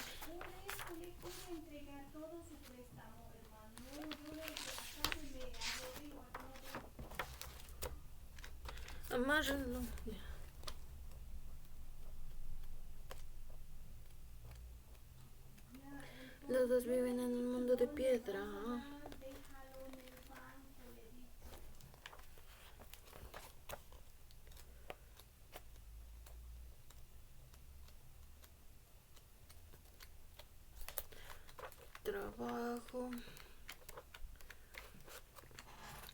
Amárrenlo. Los dos viven en un mundo de piedra. Trabajo.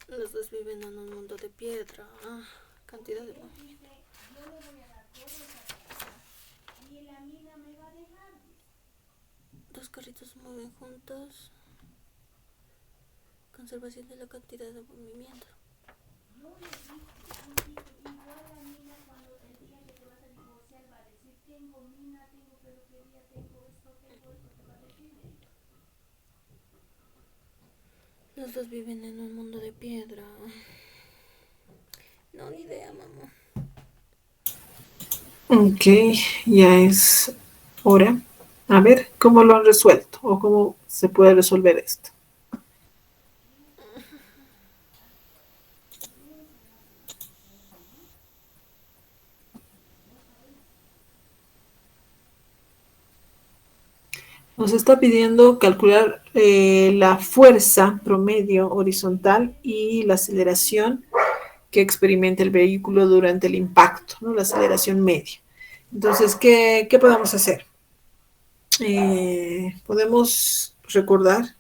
Los dos viven en un mundo de piedra. Cantidad de... Dos carritos se mueven juntos. Conservación de la cantidad de movimiento. Los dos viven en un mundo de piedra. No, ni idea, mamá. Ok, ya es hora. A ver cómo lo han resuelto o cómo se puede resolver esto. Nos está pidiendo calcular la fuerza promedio horizontal y la aceleración que experimenta el vehículo durante el impacto, ¿no? La aceleración media. Entonces, ¿qué podemos hacer? Podemos recordar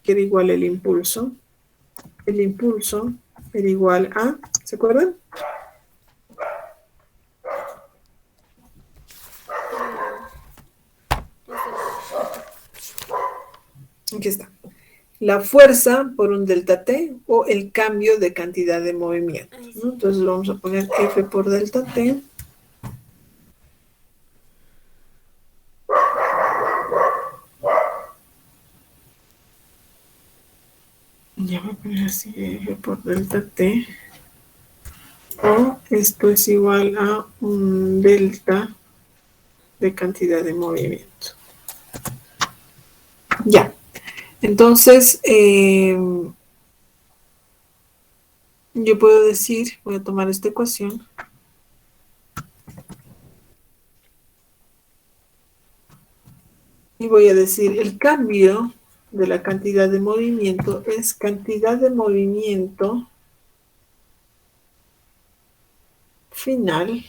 que era igual el impulso. El impulso era igual a, ¿se acuerdan? Aquí está. La fuerza por un delta T o el cambio de cantidad de movimiento, ¿no? Entonces vamos a poner F por delta T. Ya voy a poner así F por delta T. O esto es igual a un delta de cantidad de movimiento. Ya. Entonces, yo puedo decir, voy a tomar esta ecuación. Y voy a decir, el cambio de la cantidad de movimiento es cantidad de movimiento final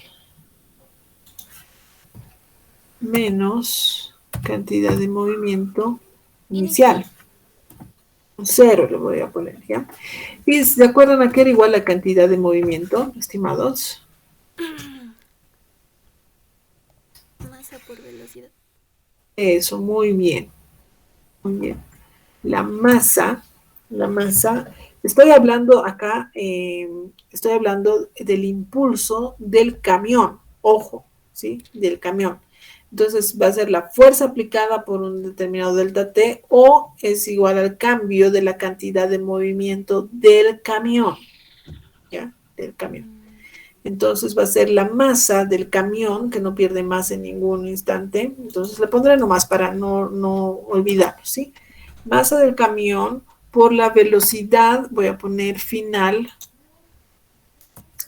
menos cantidad de movimiento inicial. Un cero le voy a poner, ¿ya? ¿Y se acuerdan a qué era igual la cantidad de movimiento, estimados? Masa por velocidad. Eso, muy bien. Muy bien. La masa, estoy hablando acá, estoy hablando del impulso del camión, ojo, ¿sí? Del camión. Entonces va a ser la fuerza aplicada por un determinado delta T o es igual al cambio de la cantidad de movimiento del camión, ¿ya? Del camión. Entonces va a ser la masa del camión, que no pierde masa en ningún instante. Entonces le pondré nomás para no olvidarlo, ¿sí? Masa del camión por la velocidad, voy a poner final,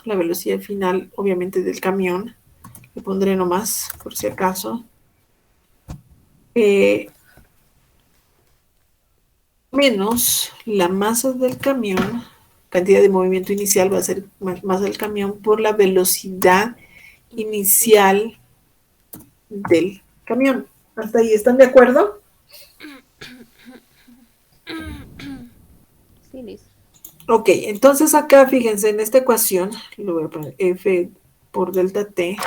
la velocidad final obviamente del camión, le pondré nomás por si acaso, menos la masa del camión, cantidad de movimiento inicial va a ser masa del camión por la velocidad inicial del camión. ¿Hasta ahí están de acuerdo? Sí, Liz. Ok, entonces acá fíjense en esta ecuación, le voy a poner F por delta T.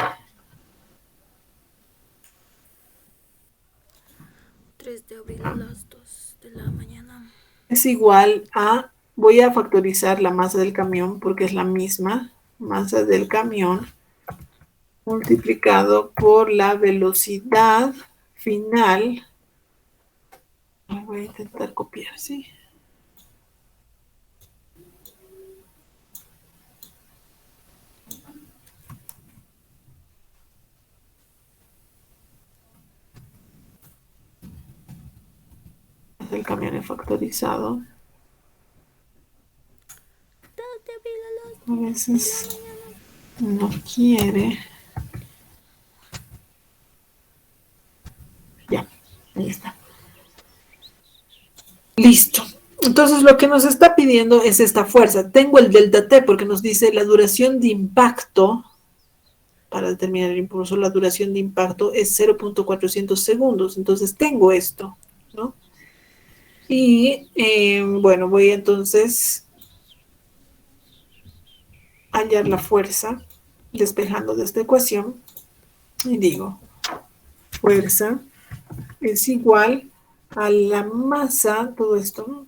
3 de abril a las 2 de la mañana. Es igual a, voy a factorizar la masa del camión porque es la misma, masa del camión multiplicado por la velocidad final. Voy a intentar copiar, ¿sí? El camión es factorizado. 2 de abril a las A 2 de veces la mañana. no quiere. Ya, ahí está. Listo. Entonces lo que nos está pidiendo es esta fuerza. Tengo el delta T porque nos dice la duración de impacto. Para determinar el impulso, la duración de impacto es 0.400 segundos. Entonces tengo esto, ¿no? Y bueno, voy entonces a hallar la fuerza despejando de esta ecuación. Y digo, fuerza es igual a la masa, todo esto, ¿no?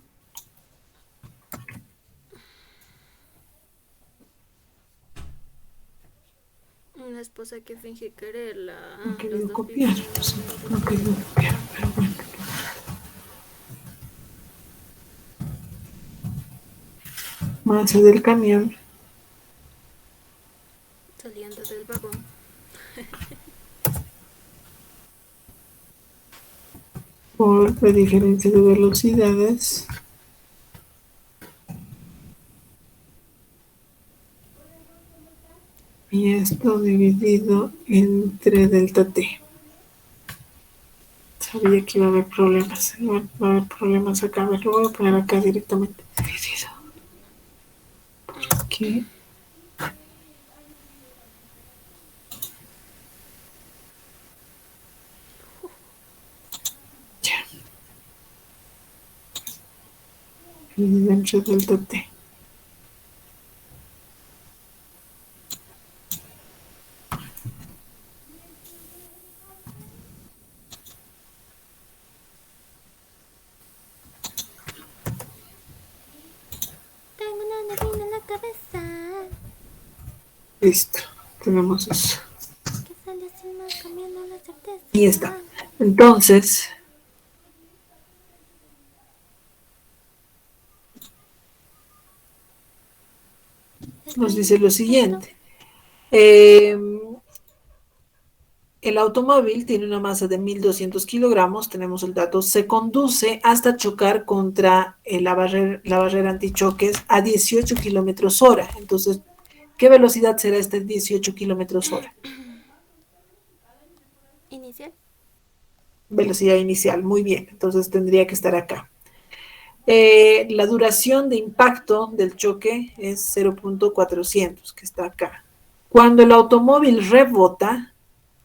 Una esposa que finge quererla. No he Los querido dos copiar, viven pues, no he querido copiar, pero bueno. Masa del camión saliendo del vagón. por la diferencia de velocidades y esto dividido entre delta T. Sabía que iba a haber problemas, va a haber problemas acá. A ver, lo voy a poner acá directamente. Dividido. Porque ya. Dividido entre delta T. Tengo una neblina en la cabeza. Listo, tenemos eso. Que sale sin más cambiando la certeza. Y está. Entonces, Nos dice lo siguiente. Eh, el automóvil tiene una masa de 1.200 kilogramos, tenemos el dato, se conduce hasta chocar contra la barrera antichoques a 18 kilómetros hora. Entonces, ¿qué velocidad será esta 18 kilómetros hora? Inicial. Velocidad inicial, muy bien. Entonces tendría que estar acá. La duración de impacto del choque es 0.400, que está acá. Cuando el automóvil rebota,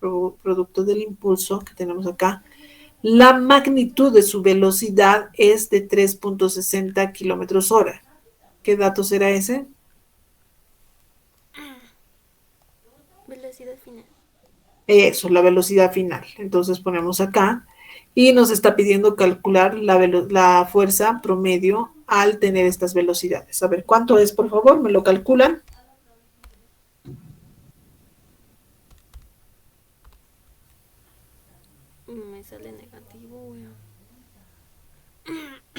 producto del impulso que tenemos acá, la magnitud de su velocidad es de 3.60 kilómetros hora. ¿Qué dato será ese? Velocidad final. Eso, la velocidad final. Entonces ponemos acá y nos está pidiendo calcular la fuerza promedio al tener estas velocidades. A ver, ¿cuánto es, por favor? ¿Me lo calculan? Me sale negativo, weón.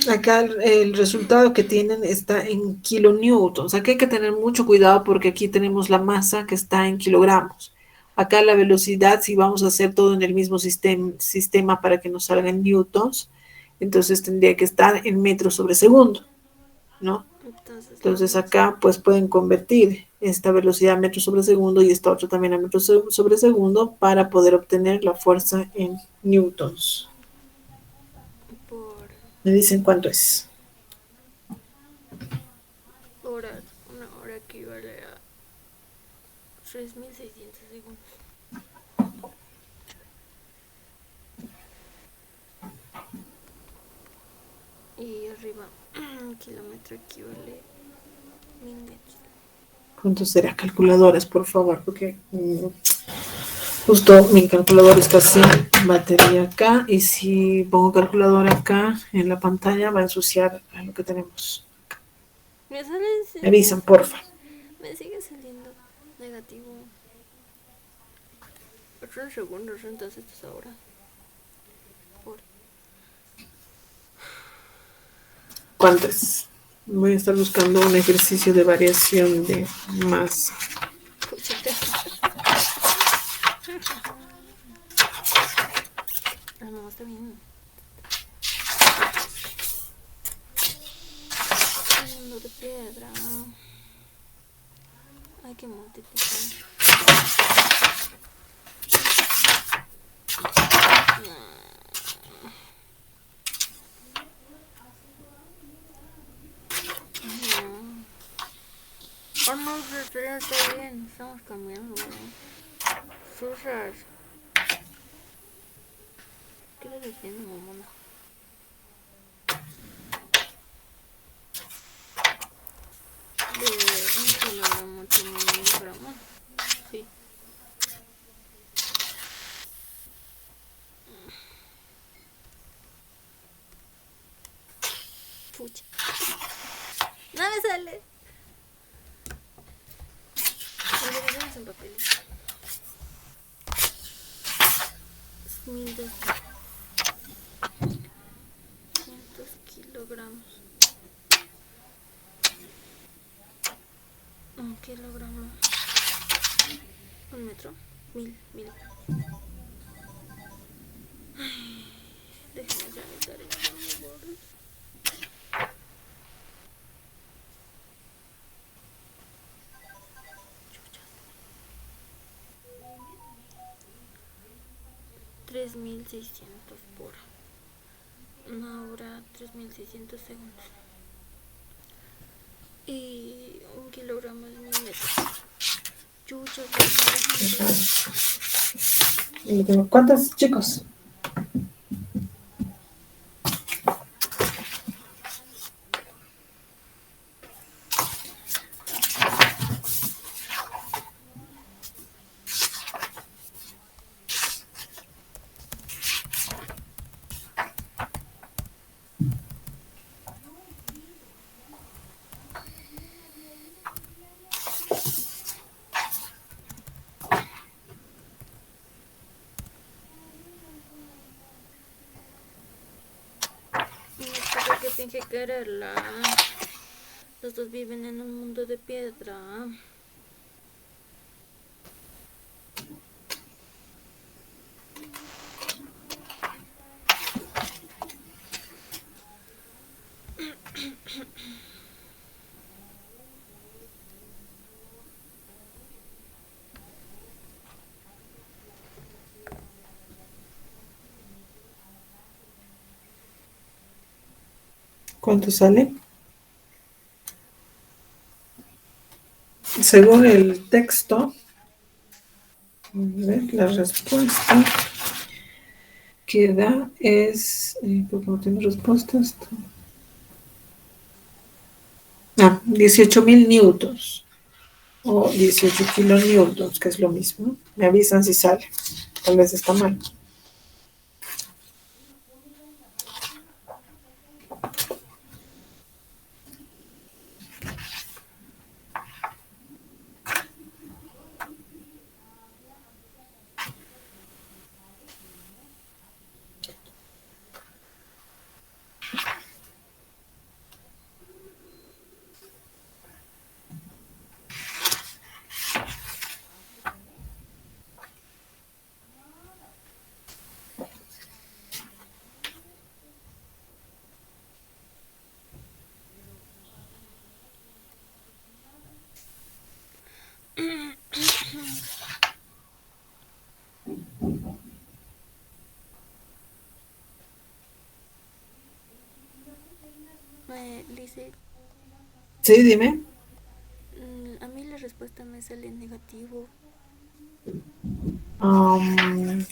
Acá el resultado que tienen está en kilonewtons. Aquí hay que tener mucho cuidado porque aquí tenemos la masa que está en kilogramos. Acá la velocidad, si vamos a hacer todo en el mismo sistema para que nos salgan newtons, entonces tendría que estar en metros sobre segundo, ¿no? Entonces acá pues pueden convertir esta velocidad a metros sobre segundo y esta otra también a metros sobre segundo para poder obtener la fuerza en newtons. Me dicen cuánto es. Horas. Una hora equivale a 3.600 segundos. Y arriba, kilómetro equivale 1.000 metros. ¿Cuánto será? Calculadoras, por favor, porque justo mi calculadora está sin batería acá y si pongo calculadora acá en la pantalla va a ensuciar lo que tenemos. Me sale Me avisan, porfa. Me sigue saliendo negativo. 8 segundos, entonces es ahora. ¿Cuánto es? Voy a estar buscando un ejercicio de variación de masa. Ah, no, está bien. Mundo de piedra. Hay que multiplicar. Oh, no, está bien. Estamos cambiando. Susas. ¿Qué le estás haciendo, mamona? De 1 kilogramo tiene 1.000 gramos. Sí. Pucha. No me sale. Olvidemos en papel. 1.200 kilogramos. 1 kilogramo. 1 metro. 1.000. Déjenme realizar esto, por favor. Chuchas. 3.600 por una hora, 3.600 segundos. Y 1 kilogramo es 1.000 metros. Chuchas. ¿Cuántos, chicos? Que pensé que era Los dos viven en un mundo de piedra. ¿Cuánto sale? Según el texto, a ver, la respuesta que da es, porque no tiene respuestas. 18.000 newtons o 18 kilonewtons, que es lo mismo. Me avisan si sale. Tal vez está mal. Lice, Sí, dime. a mí la respuesta me sale negativo.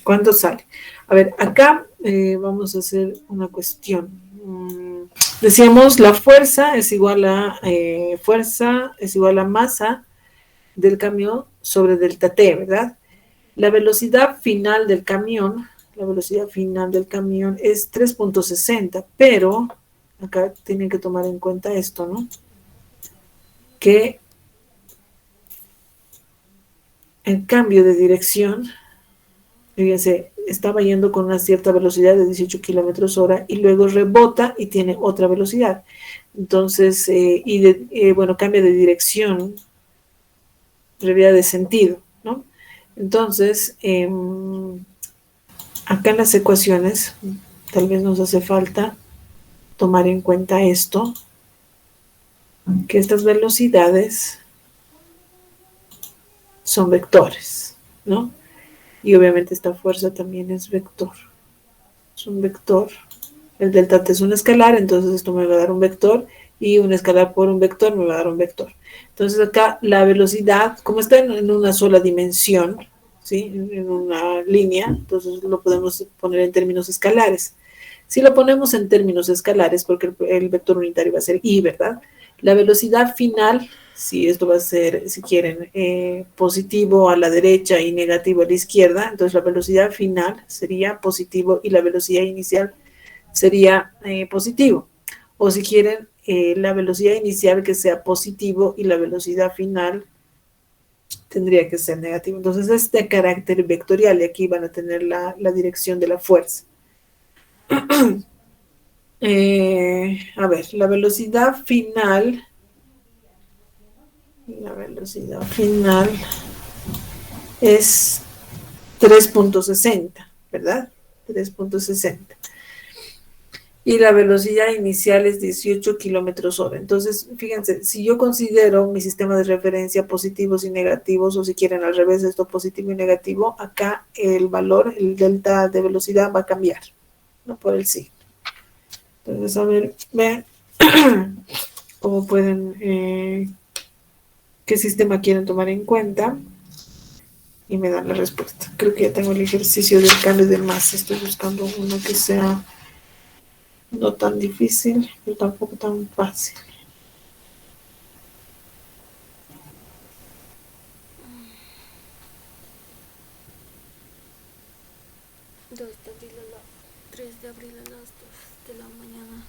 ¿Cuánto sale? A ver, acá vamos a hacer una cuestión. Decíamos, la fuerza es igual a masa del camión sobre delta T, ¿verdad? La velocidad final del camión, es 3.60, pero acá tienen que tomar en cuenta esto, ¿no? Que el cambio de dirección, fíjense, estaba yendo con una cierta velocidad de 18 kilómetros hora y luego rebota y tiene otra velocidad. Entonces, cambia de dirección, realidad de sentido, ¿no? Entonces, acá en las ecuaciones, tal vez nos hace falta tomar en cuenta esto, que estas velocidades son vectores, ¿no? Y obviamente esta fuerza también es vector. Es un vector. El delta t es un escalar, entonces esto me va a dar un vector y un escalar por un vector me va a dar un vector. Entonces acá la velocidad, como está en una sola dimensión, ¿sí? En una línea, entonces lo podemos poner en términos escalares. Si lo ponemos en términos escalares, porque el vector unitario va a ser i, ¿verdad? La velocidad final, si esto va a ser, si quieren, positivo a la derecha y negativo a la izquierda, entonces la velocidad final sería positivo y la velocidad inicial sería positivo. O si quieren, la velocidad inicial que sea positivo y la velocidad final tendría que ser negativo. Entonces es de carácter vectorial y aquí van a tener la dirección de la fuerza. A ver, la velocidad final es 3.60, ¿verdad? 3.60. Y la velocidad inicial es 18 kilómetros hora. Entonces, fíjense, si yo considero mi sistema de referencia positivos y negativos, o si quieren al revés, esto positivo y negativo, acá el valor, el delta de velocidad va a cambiar, no por el signo. Entonces, a ver, vean cómo pueden, qué sistema quieren tomar en cuenta y me dan la respuesta. Creo que ya tengo el ejercicio del cambio de masa. Estoy buscando uno que sea no tan difícil, pero tampoco tan fácil. A 3 de abril a las 2 de la mañana.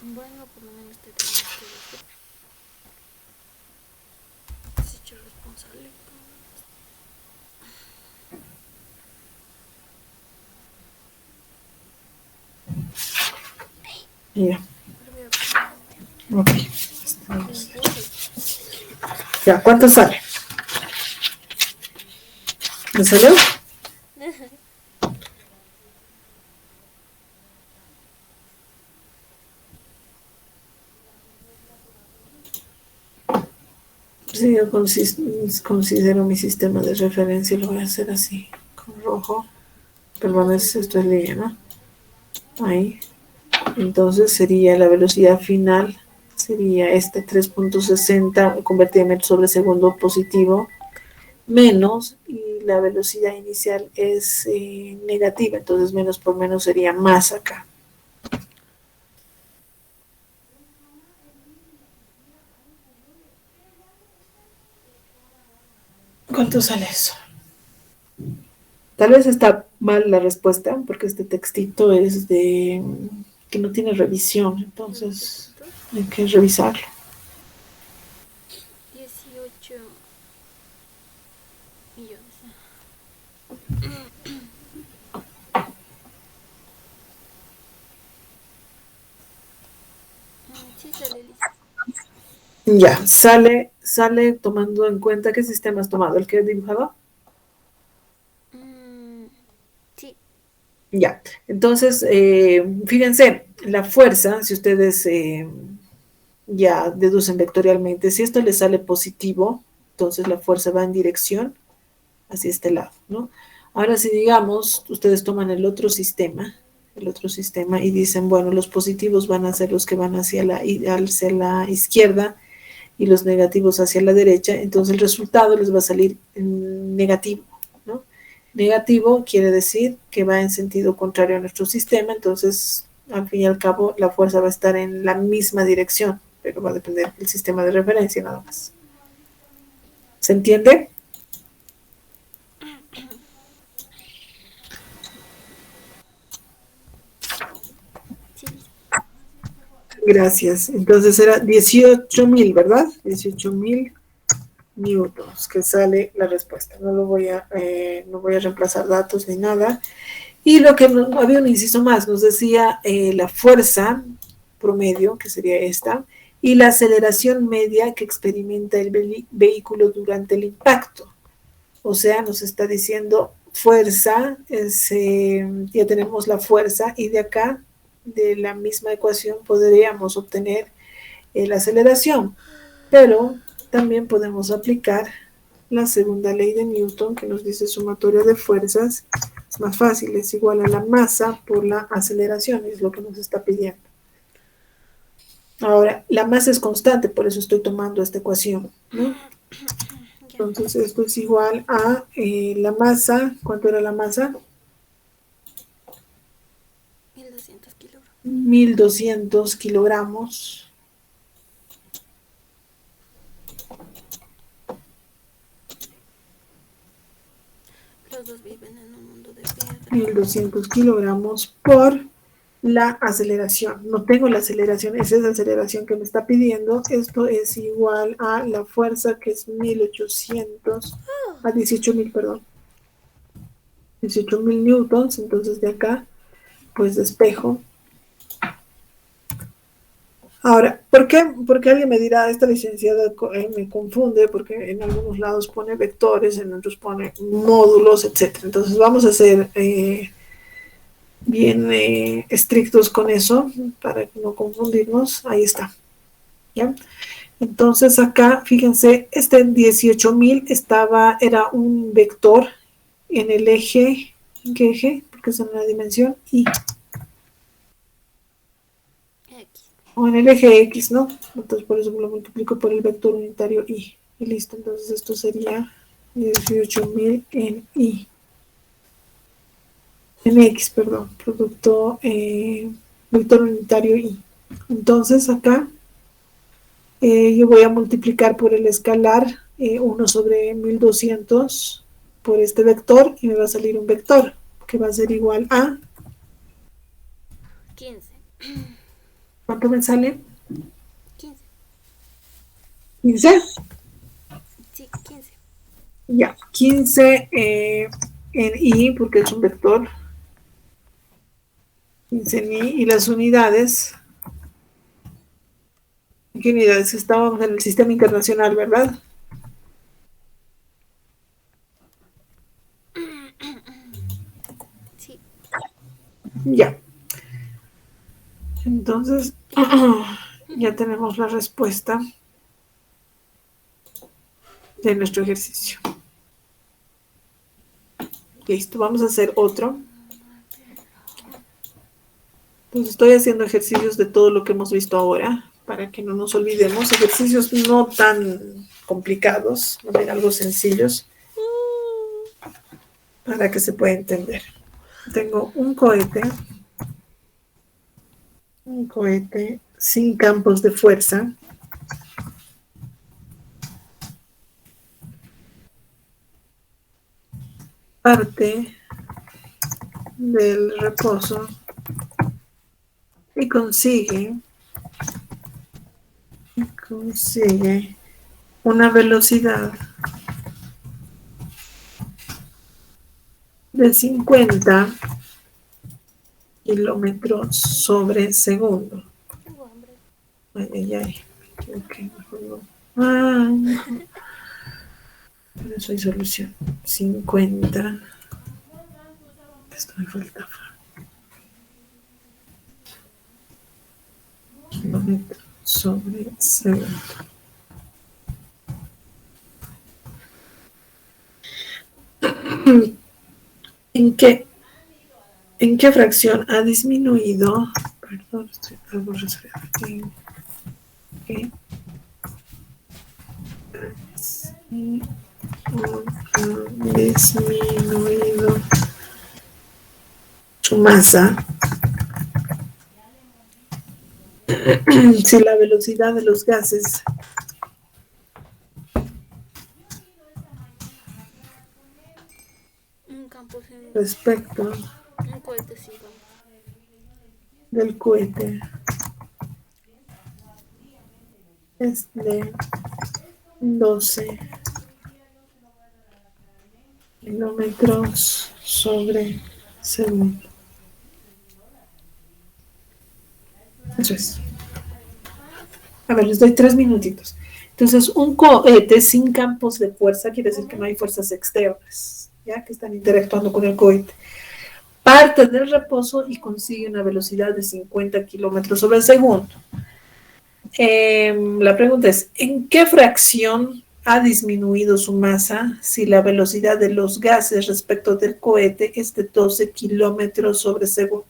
Bueno, por lo menos te tenemos que decir. Has hecho responsable. Ya, Pero voy a ok. Estamos. Ya, ¿cuánto sale? ¿Me salió? Sí, yo considero mi sistema de referencia, lo voy a hacer así, con rojo. Perdón, esto es línea, ¿no? Ahí. Entonces sería la velocidad final, sería este 3.60 convertido en metros sobre segundo positivo, menos, y la velocidad inicial es negativa, entonces menos por menos sería más acá. ¿Cuánto sale eso? Tal vez está mal la respuesta, porque este textito es de que no tiene revisión, entonces hay que revisarlo. 18 millones. Sí, sale listo. Ya, sale tomando en cuenta qué sistema has tomado, el que he dibujado. Sí. Ya, entonces, fíjense, la fuerza, si ustedes ya deducen vectorialmente, si esto le sale positivo, entonces la fuerza va en dirección hacia este lado, ¿no? Ahora, si digamos, ustedes toman el otro sistema y dicen, bueno, los positivos van a ser los que van hacia la izquierda y los negativos hacia la derecha, entonces el resultado les va a salir negativo, ¿no? Negativo quiere decir que va en sentido contrario a nuestro sistema, entonces al fin y al cabo la fuerza va a estar en la misma dirección, pero va a depender del sistema de referencia nada más. ¿Se entiende? Sí. Gracias. Entonces era 18.000, ¿verdad? 18.000 newtons, que sale la respuesta. No voy a reemplazar datos ni nada. Y lo que había un inciso más, nos decía la fuerza promedio, que sería esta, y la aceleración media que experimenta el vehículo durante el impacto. O sea, nos está diciendo fuerza, ya tenemos la fuerza, y de acá, de la misma ecuación, podríamos obtener la aceleración. Pero también podemos aplicar la segunda ley de Newton, que nos dice sumatoria de fuerzas es más fácil, es igual a la masa por la aceleración, es lo que nos está pidiendo. Ahora, la masa es constante, por eso estoy tomando esta ecuación, ¿no? Entonces, esto es igual a la masa, ¿cuánto era la masa? 1200 kilogramos. 1200 kilogramos. Los dos viven en un mundo de piedra. 1200 kilogramos por la aceleración. No tengo la aceleración, esa es la aceleración que me está pidiendo. Esto es igual a la fuerza, que es 1800, a 18.000, perdón. 18.000 newtons, entonces de acá, pues despejo. Ahora, ¿por qué? Porque alguien me dirá, esta licenciada me confunde, porque en algunos lados pone vectores, en otros pone módulos, etc. Entonces vamos a ser bien estrictos con eso, para no confundirnos. Ahí está. ¿Ya? Entonces acá, fíjense, este 18.000 era un vector en el eje, ¿en qué eje? Porque es en la dimensión Y. X. O en el eje X, ¿no? Entonces por eso lo multiplico por el vector unitario Y. Y listo, entonces esto sería 18.000 en Y. En X, perdón, producto vector unitario Y. Entonces acá yo voy a multiplicar por el escalar 1 sobre 1200 por este vector y me va a salir un vector que va a ser igual a 15. ¿Cuánto me sale? 15. 15. Sí, 15. Ya, 15 en I, porque es un vector. 15 en I. Y las unidades. ¿En qué unidades? Estábamos en el sistema internacional, ¿verdad? Sí. Ya. Entonces, ya tenemos la respuesta de nuestro ejercicio. Listo, vamos a hacer otro. Entonces estoy haciendo ejercicios de todo lo que hemos visto ahora, para que no nos olvidemos. Ejercicios no tan complicados, más bien algo sencillos, para que se pueda entender. Tengo un cohete sin campos de fuerza. Parte del reposo y consigue una velocidad de 50 kilómetros sobre segundo. Tengo hambre. Ay, ay, ay. Ok, mejor no. Ay, por eso hay solución. 50. Esto me faltaba. Kilómetros sobre segundo. ¿En qué fracción ha disminuido? Perdón, estoy algo resfriado. ¿En qué ha disminuido su masa si la velocidad de los gases Un campo sin. respecto Un cohete sin campo. del cohete es de 12 kilómetros sobre segundo? Eso es. A ver, les doy 3 minutitos. Entonces, un cohete sin campos de fuerza quiere decir que no hay fuerzas externas, ya que están interactuando con el cohete. Parte del reposo y consigue una velocidad de 50 kilómetros sobre segundo. La pregunta es, ¿en qué fracción ha disminuido su masa si la velocidad de los gases respecto del cohete es de 12 kilómetros sobre segundo?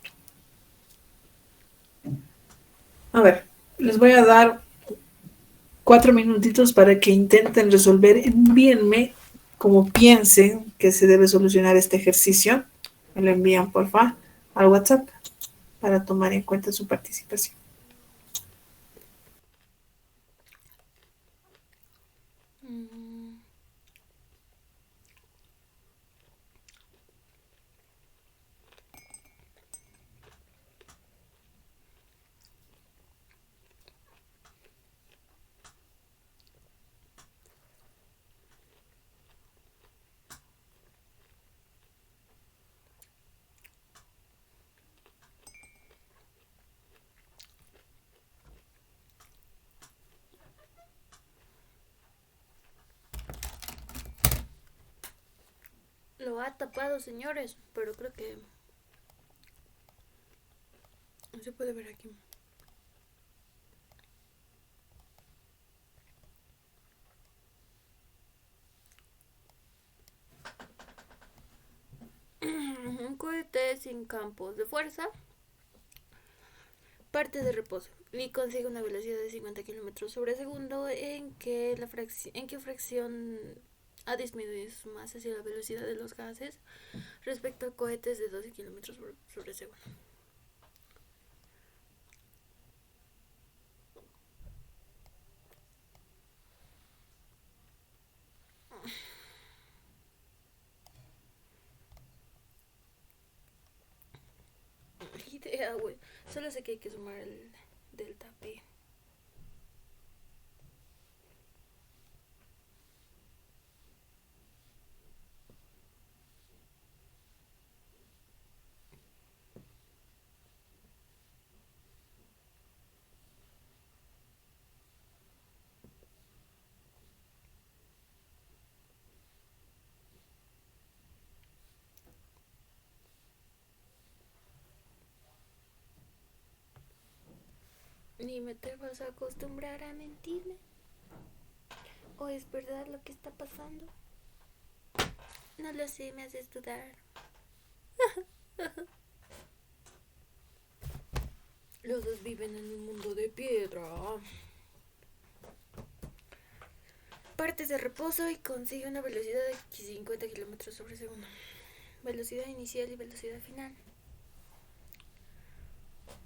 A ver, les voy a dar 4 minutitos para que intenten resolver. Envíenme como piensen que se debe solucionar este ejercicio. Me lo envían, porfa, al WhatsApp para tomar en cuenta su participación. Lo ha tapado, señores, pero creo que no se puede ver aquí. Un cohete sin campos de fuerza, parte de reposo y consigue una velocidad de 50 kilómetros sobre segundo. ¿En qué fracción ha disminuido su masa y la velocidad de los gases respecto a cohetes de 12 kilómetros sobre segundo? Idea, güey. Solo sé que hay que sumar el delta P. Dime, ¿te vas a acostumbrar a mentirme? ¿O es verdad lo que está pasando? No lo sé, me haces dudar. Los dos viven en un mundo de piedra. Partes de reposo y consigue una velocidad de 50 kilómetros sobre segundo. Velocidad inicial y velocidad final.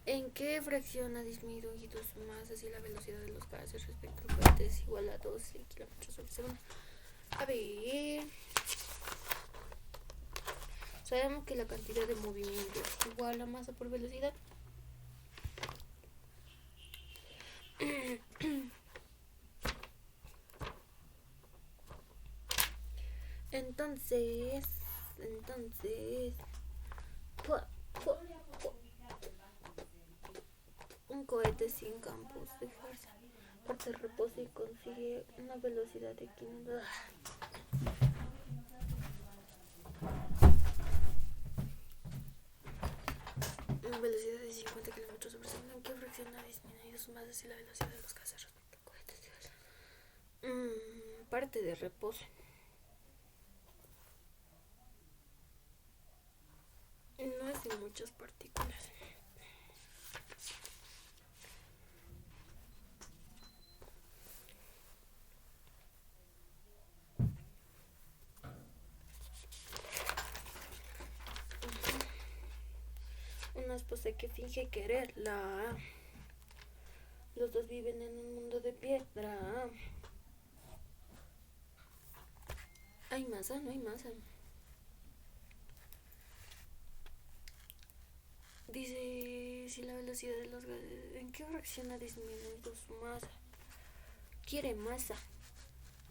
¿En qué fracción ha disminuido su masa si la velocidad de los gases respecto al cohete es igual a 12 kilómetros sobre segundo? A ver. Sabemos que la cantidad de movimiento es igual a masa por velocidad. Entonces, un cohete sin campos de fuerza parte de reposo y consigue una velocidad de 500. Una velocidad de 50 kilómetros sobre segundo. ¿En qué fracción ha disminuido su masa si la velocidad de los gases respecto al cohete es igual? Parte de reposo. No es de muchas partículas. Una esposa que finge quererla. Los dos viven en un mundo de piedra. ¿Hay masa? No hay masa. Dice si la velocidad de los gases, ¿en qué fracción ha disminuido su masa? Quiere masa.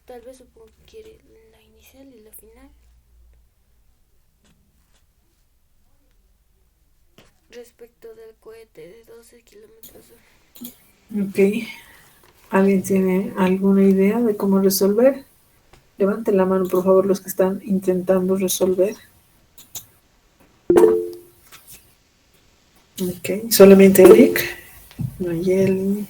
Tal vez supongo que quiere la inicial y la final. Respecto del cohete de 12 kilómetros. Ok. ¿Alguien tiene alguna idea de cómo resolver? Levanten la mano, por favor, los que están intentando resolver. Ok. Solamente Eric. Nayeli.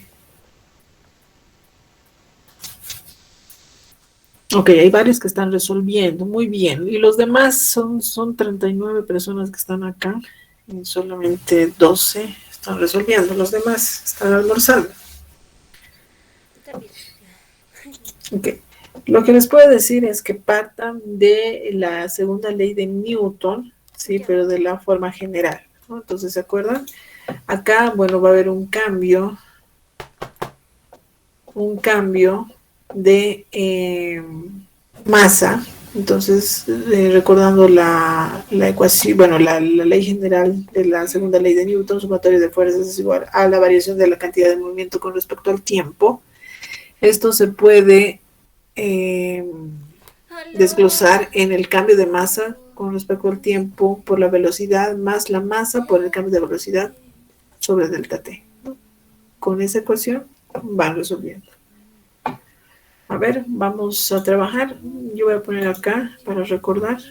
Ok, hay varios que están resolviendo. Muy bien. Y los demás son 39 personas que están acá. Y solamente 12 están resolviendo. Los demás están almorzando. Ok. Lo que les puedo decir es que partan de la segunda ley de Newton, sí, pero de la forma general, ¿no? Entonces, ¿se acuerdan? Acá, bueno, va a haber un cambio de masa. Entonces, recordando la ecuación, bueno, la ley general de la segunda ley de Newton, sumatorio de fuerzas es igual a la variación de la cantidad de movimiento con respecto al tiempo. Esto se puede desglosar en el cambio de masa con respecto al tiempo por la velocidad más la masa por el cambio de velocidad sobre delta T. Con esa ecuación van resolviendo. A ver, vamos a trabajar. Yo voy a poner acá para recordar.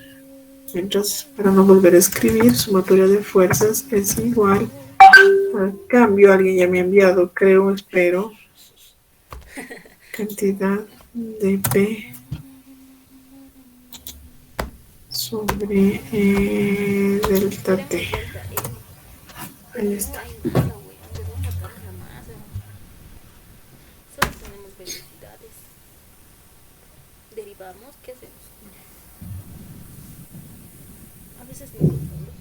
Mientras, para no volver a escribir, sumatoria de fuerzas es igual al cambio. Alguien ya me ha enviado, creo, espero. Cantidad de P sobre delta T. Ahí está. Solo tenemos velocidades. Derivamos, ¿qué hacemos? A veces me confundo.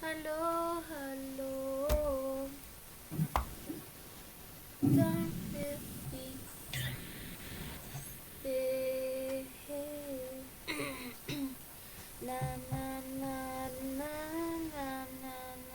Aló, aló. Na na na na na na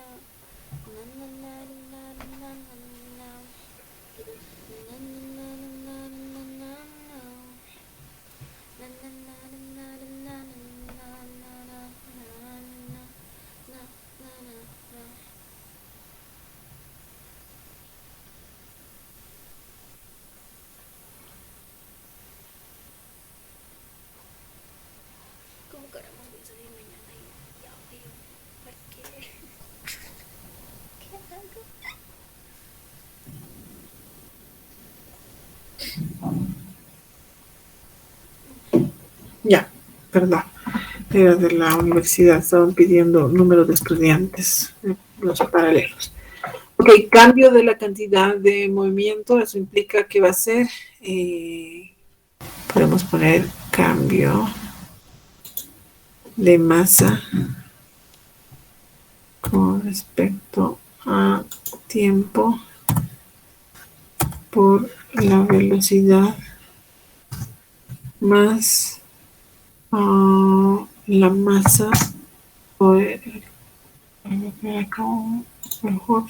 caramba, voy a salir mañana y ya veo. ¿Por qué? ¿Qué hago? Ya, perdón. Era de la universidad, estaban pidiendo número de estudiantes, los paralelos. Ok, cambio de la cantidad de movimiento, eso implica que va a ser, podemos poner cambio de masa con respecto a tiempo por la velocidad más la masa por mejor.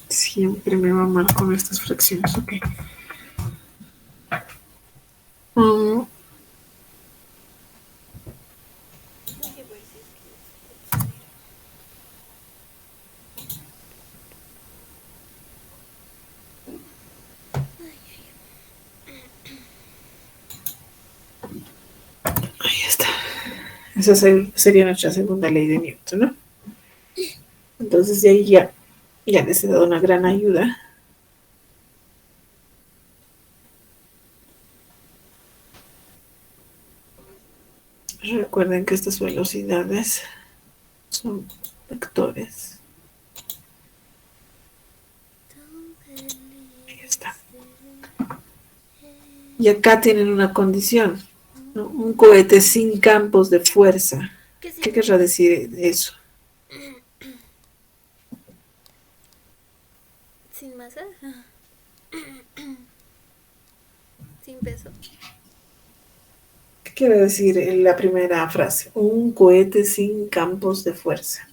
Siempre me va mal con estas fracciones, ok. Ahí está. Esa sería nuestra segunda ley de Newton, ¿no? Entonces de ahí ya les he dado una gran ayuda. Recuerden que estas velocidades son vectores. Ahí está. Y acá tienen una condición, ¿no? Un cohete sin campos de fuerza. ¿Qué querrá decir eso? ¿Sin masa? ¿Sin peso? ¿Qué quiere decir la primera frase? Un cohete sin campos de fuerza.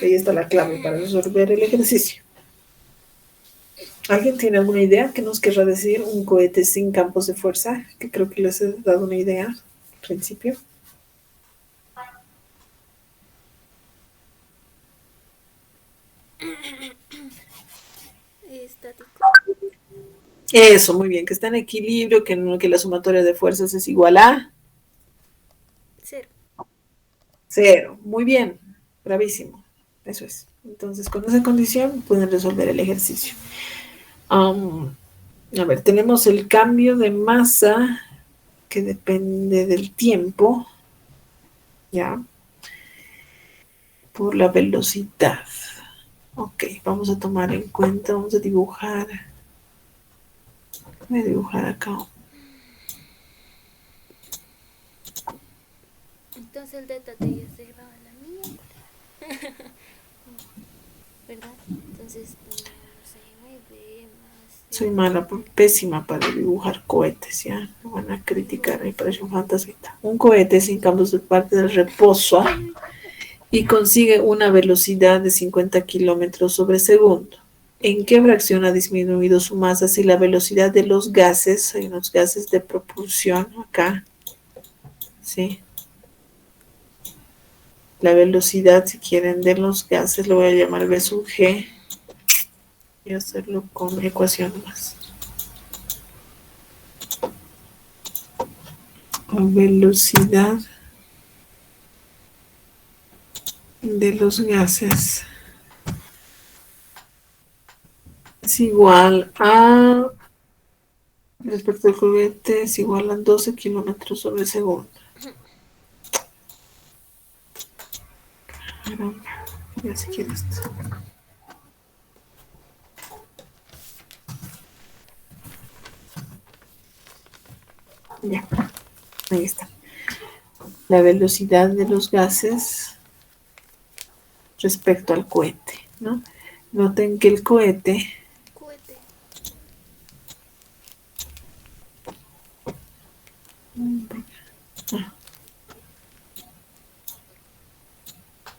Ahí está la clave para resolver el ejercicio. ¿Alguien tiene alguna idea? ¿Qué nos querrá decir un cohete sin campos de fuerza? Que creo que les he dado una idea al principio. Estático. Eso, muy bien, que está en equilibrio, que la sumatoria de fuerzas es igual a Cero. 0. Muy bien, bravísimo. Eso es. Entonces, con esa condición pueden resolver el ejercicio. A ver, tenemos el cambio de masa que depende del tiempo, ¿ya? Por la velocidad. Ok, vamos a tomar en cuenta, vamos a dibujar. Voy a dibujar acá. Entonces el de Tate ya se va a la mierda. ¿Verdad? Entonces, no sé, 9 más. Soy mala, pésima para dibujar cohetes, ¿ya? Me van a criticar, me parece un fantasmita. Un cohete sin cambios de parte del reposo y consigue una velocidad de 50 kilómetros sobre segundo. ¿En qué fracción ha disminuido su masa si la velocidad de los gases, hay unos gases de propulsión acá, ¿sí? La velocidad, si quieren, de los gases, lo voy a llamar V sub G y hacerlo con ecuación más. Velocidad de los gases es igual a, respecto al cohete, es igual a 12 kilómetros sobre segundo. Caramba, ya si quieres. Ya, ahí está. La velocidad de los gases respecto al cohete, ¿no? Noten que el cohete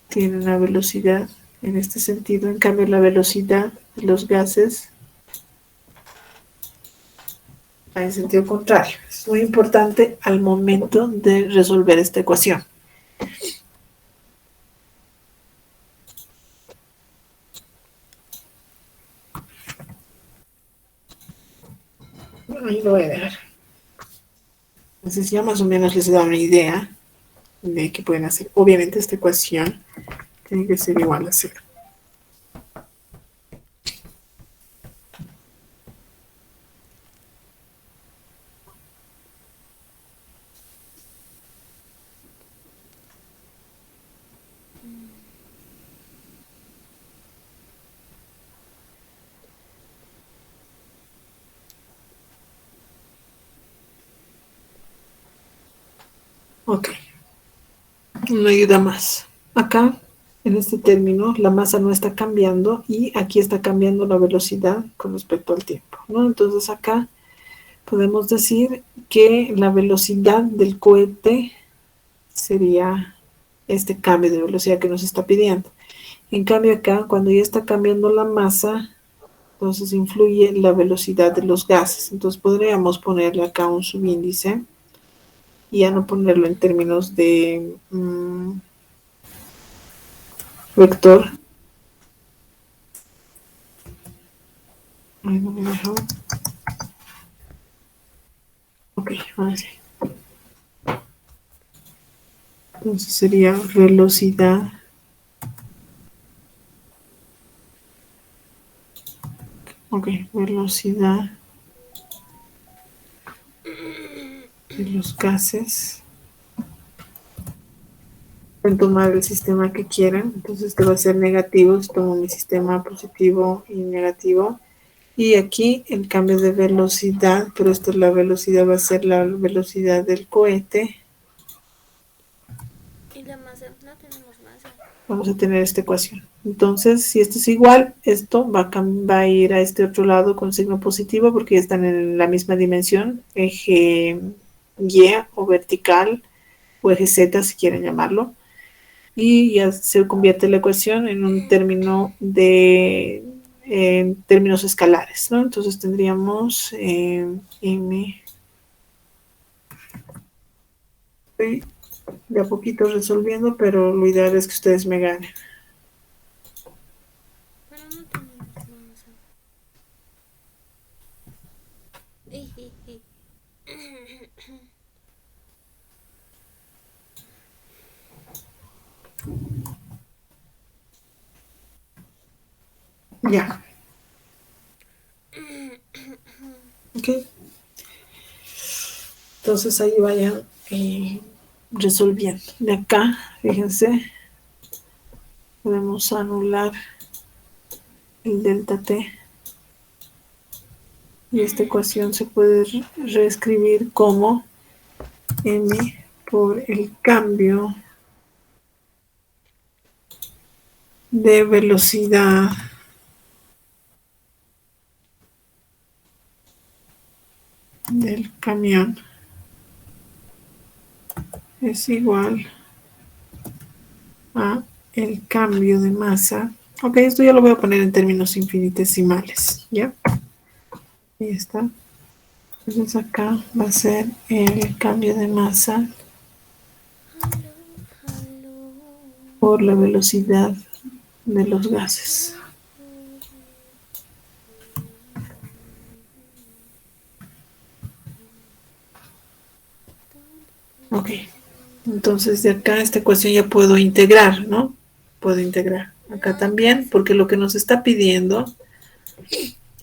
tiene una velocidad en este sentido, en cambio la velocidad de los gases va en sentido contrario. Es muy importante al momento de resolver esta ecuación. Ahí lo voy a dejar. Entonces ya más o menos les he dado una idea de qué pueden hacer. Obviamente esta ecuación tiene que ser igual a 0. Ok, una ayuda más. Acá, en este término, la masa no está cambiando y aquí está cambiando la velocidad con respecto al tiempo, ¿no? Entonces acá podemos decir que la velocidad del cohete sería este cambio de velocidad que nos está pidiendo. En cambio acá, cuando ya está cambiando la masa, entonces influye la velocidad de los gases. Entonces podríamos ponerle acá un subíndice y ya no ponerlo en términos de vector. Ay, no me dejó. Ok, ahora sí. Entonces sería velocidad. Ok, velocidad de los gases. Pueden tomar el sistema que quieran. Entonces este va a ser negativo. Tomo mi sistema positivo y negativo. Y aquí el cambio de velocidad, pero esto la velocidad va a ser la velocidad del cohete. Y la masa, no tenemos masa. Vamos a tener esta ecuación. Entonces, si esto es igual, esto va a ir a este otro lado con signo positivo porque ya están en la misma dimensión, eje Y o vertical o eje Z si quieren llamarlo. Y ya se convierte la ecuación en un término de términos escalares, ¿no? Entonces tendríamos M. Estoy de a poquito resolviendo, pero lo ideal es que ustedes me ganen. Pero no tenemos masa. Ya. Ok. Entonces ahí vayan resolviendo. De acá, fíjense, podemos anular el delta T. Y esta ecuación se puede reescribir como M por el cambio de velocidad del camión es igual a el cambio de masa. Ok, esto ya lo voy a poner en términos infinitesimales, ¿ya? Ahí está. Entonces acá va a ser el cambio de masa por la velocidad de los gases. Ok, entonces de acá esta ecuación ya puedo integrar, ¿no? Puedo integrar acá también, porque lo que nos está pidiendo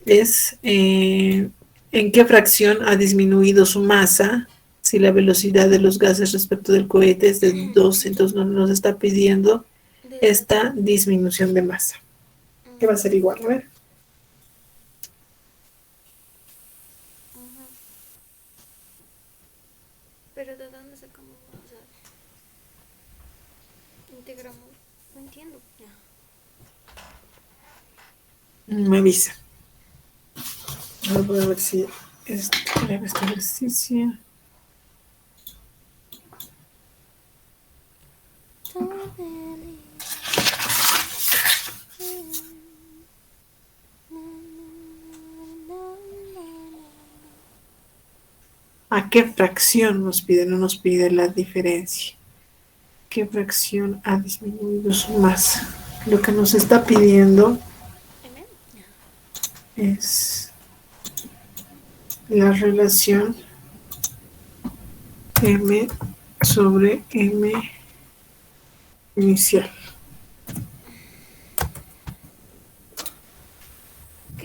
es en qué fracción ha disminuido su masa. Si la velocidad de los gases respecto del cohete es de 2, entonces nos está pidiendo esta disminución de masa, que va a ser igual, a ver. Pero ¿de dónde sacamos? O sea, integramos. No entiendo. Ya. Me avisa. Voy a ver si este ejercicio. ¿A qué fracción nos pide? No nos pide la diferencia. ¿Qué fracción ha disminuido su masa? Lo que nos está pidiendo es la relación M sobre M inicial. Ok.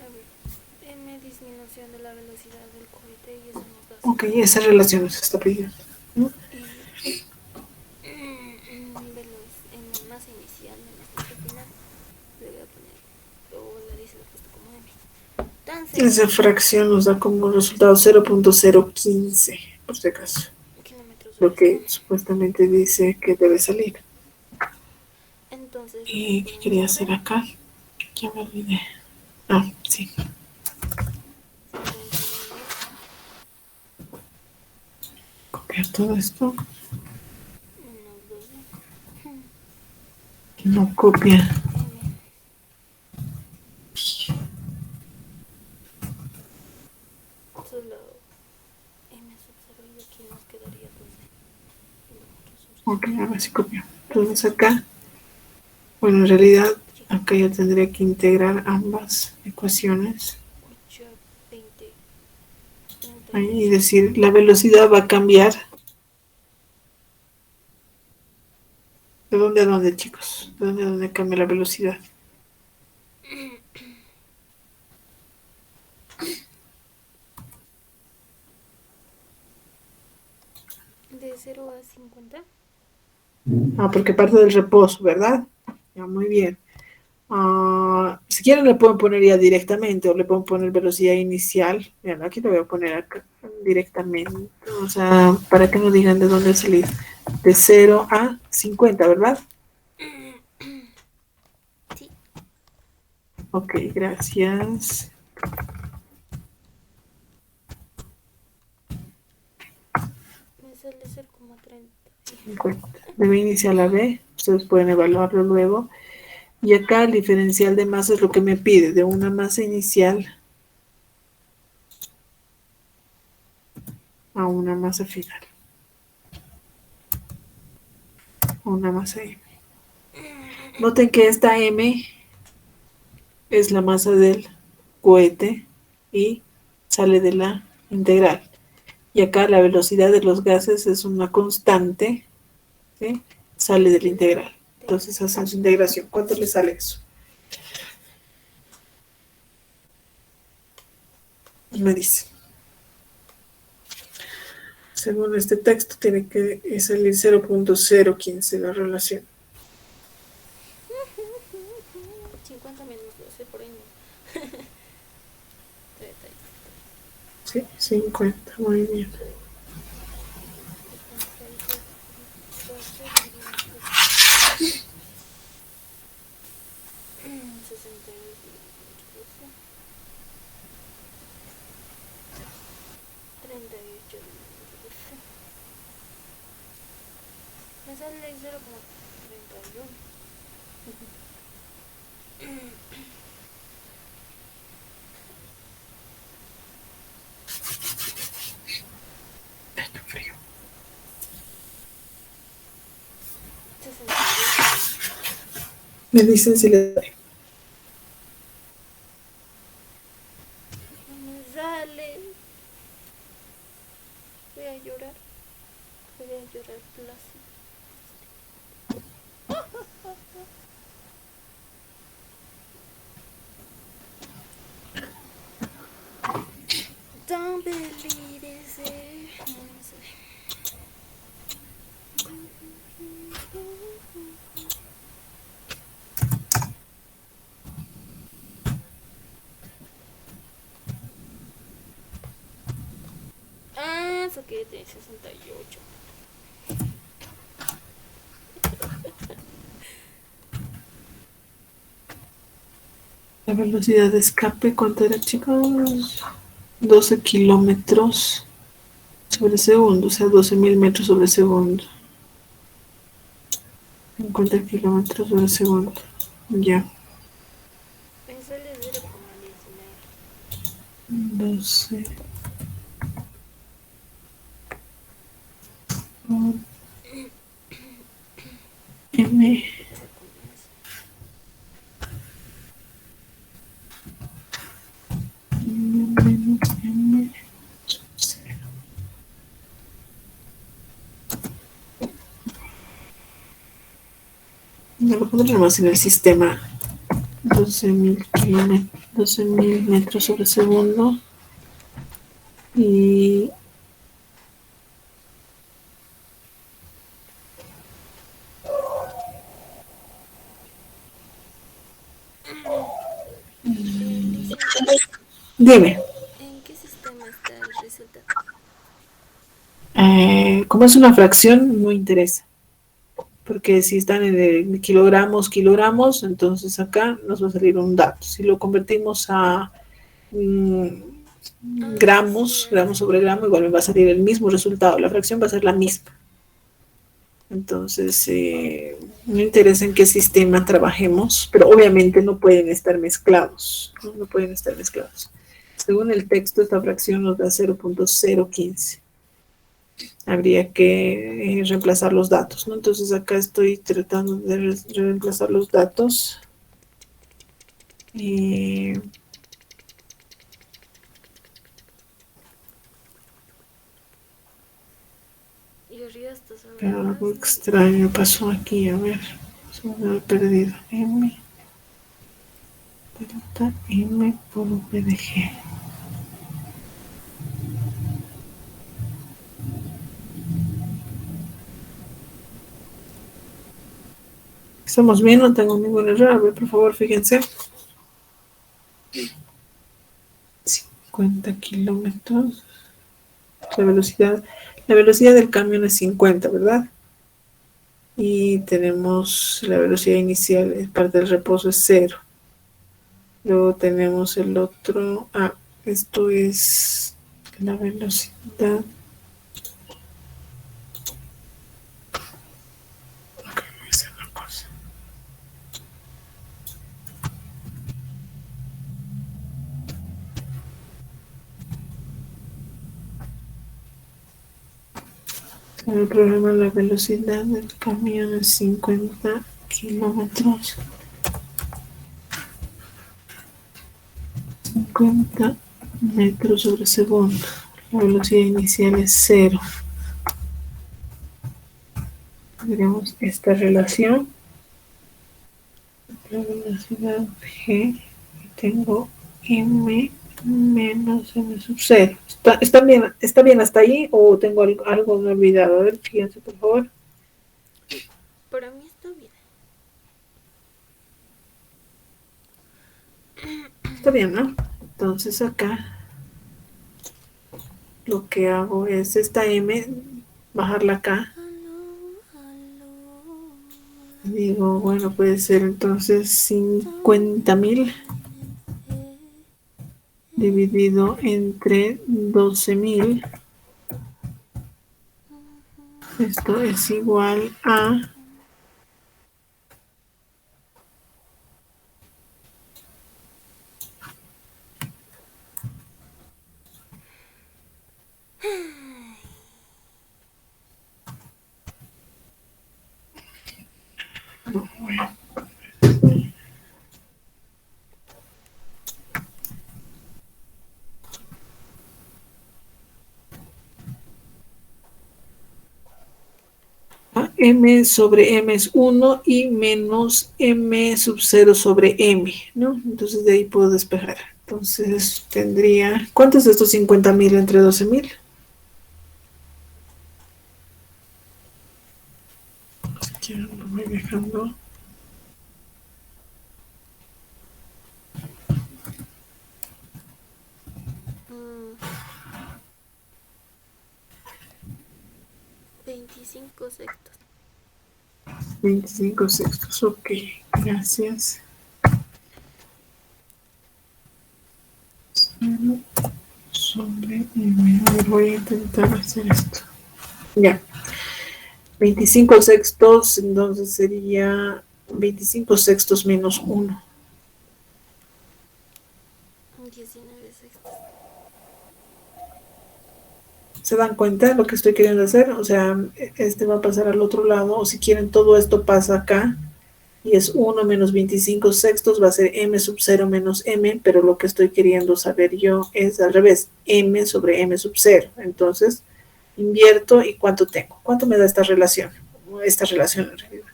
A ver, M disminución de la velocidad del cohete y eso nos da Ok, esa relación se está pidiendo. ¿No? M más inicial menos masa final. Le voy a poner, o la dice lo puesto como M. Entonces, Esa fracción nos da como resultado 0.015, por si acaso. kilómetros Lo hora que segundo. supuestamente dice que debe salir. Entonces, lo que ¿Y qué quería podemos hacer hacer, acá? Ya me olvidé. Ah, sí. 51 Copiar todo esto. menos 12 No copia. M. Solo M sub 0 y aquí nos quedaría 12 kilómetros hora Ok, ahora sí copio. Entonces acá, bueno, en realidad acá yo tendría que integrar ambas ecuaciones. 8, 20, Ahí, y 38. decir, la velocidad va a cambiar. ¿De dónde a dónde, chicos? ¿De dónde a dónde cambia la velocidad? De 0 a 50. Ah, porque parte del reposo, ¿verdad? Ya, muy bien. Ah, si quieren le pueden poner ya directamente o le pueden poner velocidad inicial. Vean, aquí lo voy a poner acá directamente. O sea, para que no digan de dónde salir. De 0 a 50, ¿verdad? Sí, Ok, gracias. me sale 0,30. 50. Debe iniciar la B. Ustedes pueden evaluarlo luego. Y acá el diferencial de masa es lo que me pide, de una masa inicial a una masa final. A una masa M. Noten que esta M es la masa del cohete y sale de la integral. Y acá la velocidad de los gases es una constante, ¿sí? Sale de la integral. Entonces hacen su integración. ¿Cuánto le sale eso? Me dice. Según este texto tiene que salir 0.015 la relación. 50 menos 12 por ahí no. 37. Sí, 50, muy bien. 72 por 12 dividido entre 62 dividido entre 12. 38 dividido entre 12. Me sale 0,31. Está frío. 62. Me dicen si le doy. No me sale. Voy a llorar. Voy a llorar plácido. Don't believe it's there. No, no me sale. Ah, saqué de 68. La velocidad de escape, ¿cuánto era, chicos? 12 kilómetros sobre segundo, o sea, 12.000 metros sobre segundo. 50 kilómetros sobre segundo. Ya. Me sale 0,19. 12 por M. Ese comienzo. Me lo pondré nomás en el sistema. 12.000 kilómetros, 12.000 metros sobre segundo. Y dime, ¿En qué sistema está el resultado? como es una fracción, no interesa. Porque si están en el kilogramos, entonces acá nos va a salir un dato. Si lo convertimos a gramos sobre gramo, igual me va a salir el mismo resultado. La fracción va a ser la misma. Entonces, no interesa en qué sistema trabajemos, pero obviamente no pueden estar mezclados. No pueden estar mezclados. Según el texto, esta fracción nos da 0.015. Habría que reemplazar los datos, ¿no? Entonces acá estoy tratando de reemplazar los datos. Y arriba está sobre pero algo extraño pasó aquí, a ver, se me ha perdido. M por PDG. Estamos bien, no tengo ningún error. A ver, por favor, fíjense. 50 kilómetros. La velocidad del camión es 50, ¿verdad? Y tenemos la velocidad inicial, parte del reposo es 0. Luego tenemos el otro. Esto es la velocidad. El problema, la velocidad del camión es 50 kilómetros. 50 metros sobre segundo. La velocidad inicial es 0. Tendríamos esta relación. La velocidad G. Y tengo M menos M sub 0. ¿Está bien hasta ahí o tengo algo olvidado? A ver, fíjense por favor. Para mí está bien. Está bien, ¿no? Entonces acá lo que hago es esta M, bajarla acá. Digo, bueno, puede ser entonces 50.000 dividido entre 12.000. Esto es igual a 'M sobre M es 1 y menos M sub 0 sobre M, ¿no? Entonces de ahí puedo despejar. Entonces tendría, ¿cuánto es estos 50.000 entre 12.000? Si quiero lo voy dejando. Mm. 25 sextos. 25 sextos, ok, gracias. Sobre M. A ver, voy a intentar hacer esto. Ya. 25 sextos, entonces sería 25 sextos menos 1. 19 sextos. ¿Se dan cuenta de lo que estoy queriendo hacer? O sea, este va a pasar al otro lado, o si quieren, todo esto pasa acá, y es 1 menos 25 sextos, va a ser M sub 0 menos M, pero lo que estoy queriendo saber yo es al revés, M sobre M sub 0. Entonces, invierto y ¿cuánto tengo? ¿Cuánto me da esta relación? Esta relación en realidad.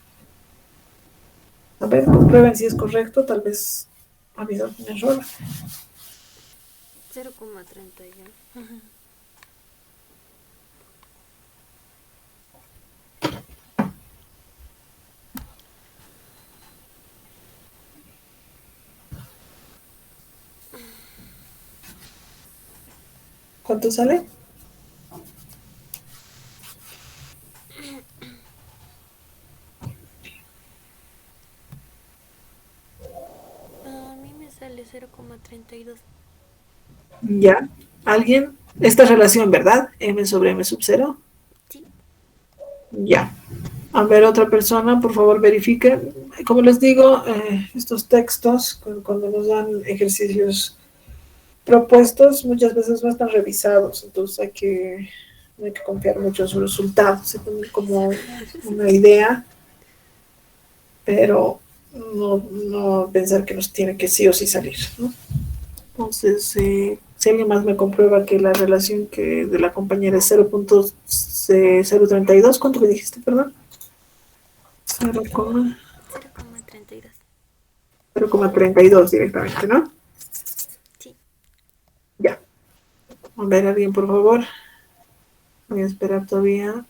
A ver, comprueben si es correcto, tal vez ha habido algún error. 0,31. ¿Cuánto sale? A mí me sale 0,32. Ya. ¿Alguien? Esta relación, ¿verdad? M sobre M sub 0. Sí. Ya. A ver, otra persona, por favor, verifique. Como les digo, estos textos, cuando nos dan ejercicios propuestos, muchas veces no están revisados, entonces no hay que confiar mucho en sus resultados. Se pone como una idea, pero no pensar que nos tiene que sí o sí salir, ¿no? Entonces, si alguien más me comprueba que la relación que de la compañera es 0.032, ¿cuánto me dijiste, perdón? 0,32. 0,32 directamente, ¿no? Sí. Ya. A ver, alguien, por favor. Voy a esperar todavía.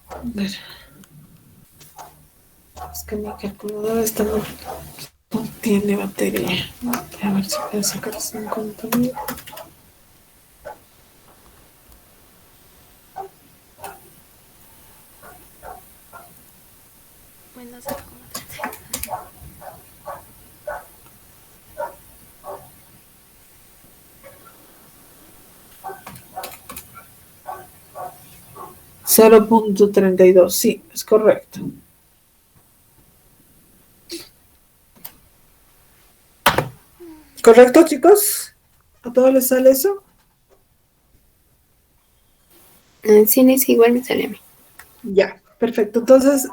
A ver. Es que mi calculadora esta no tiene batería. A ver si puedo sacar 50.000. Bueno, 0,32. 0.32, sí, es correcto. ¿Correcto, chicos? ¿A todos les sale eso? Sí, Liz, igual me sale a mí. Ya, perfecto. Entonces,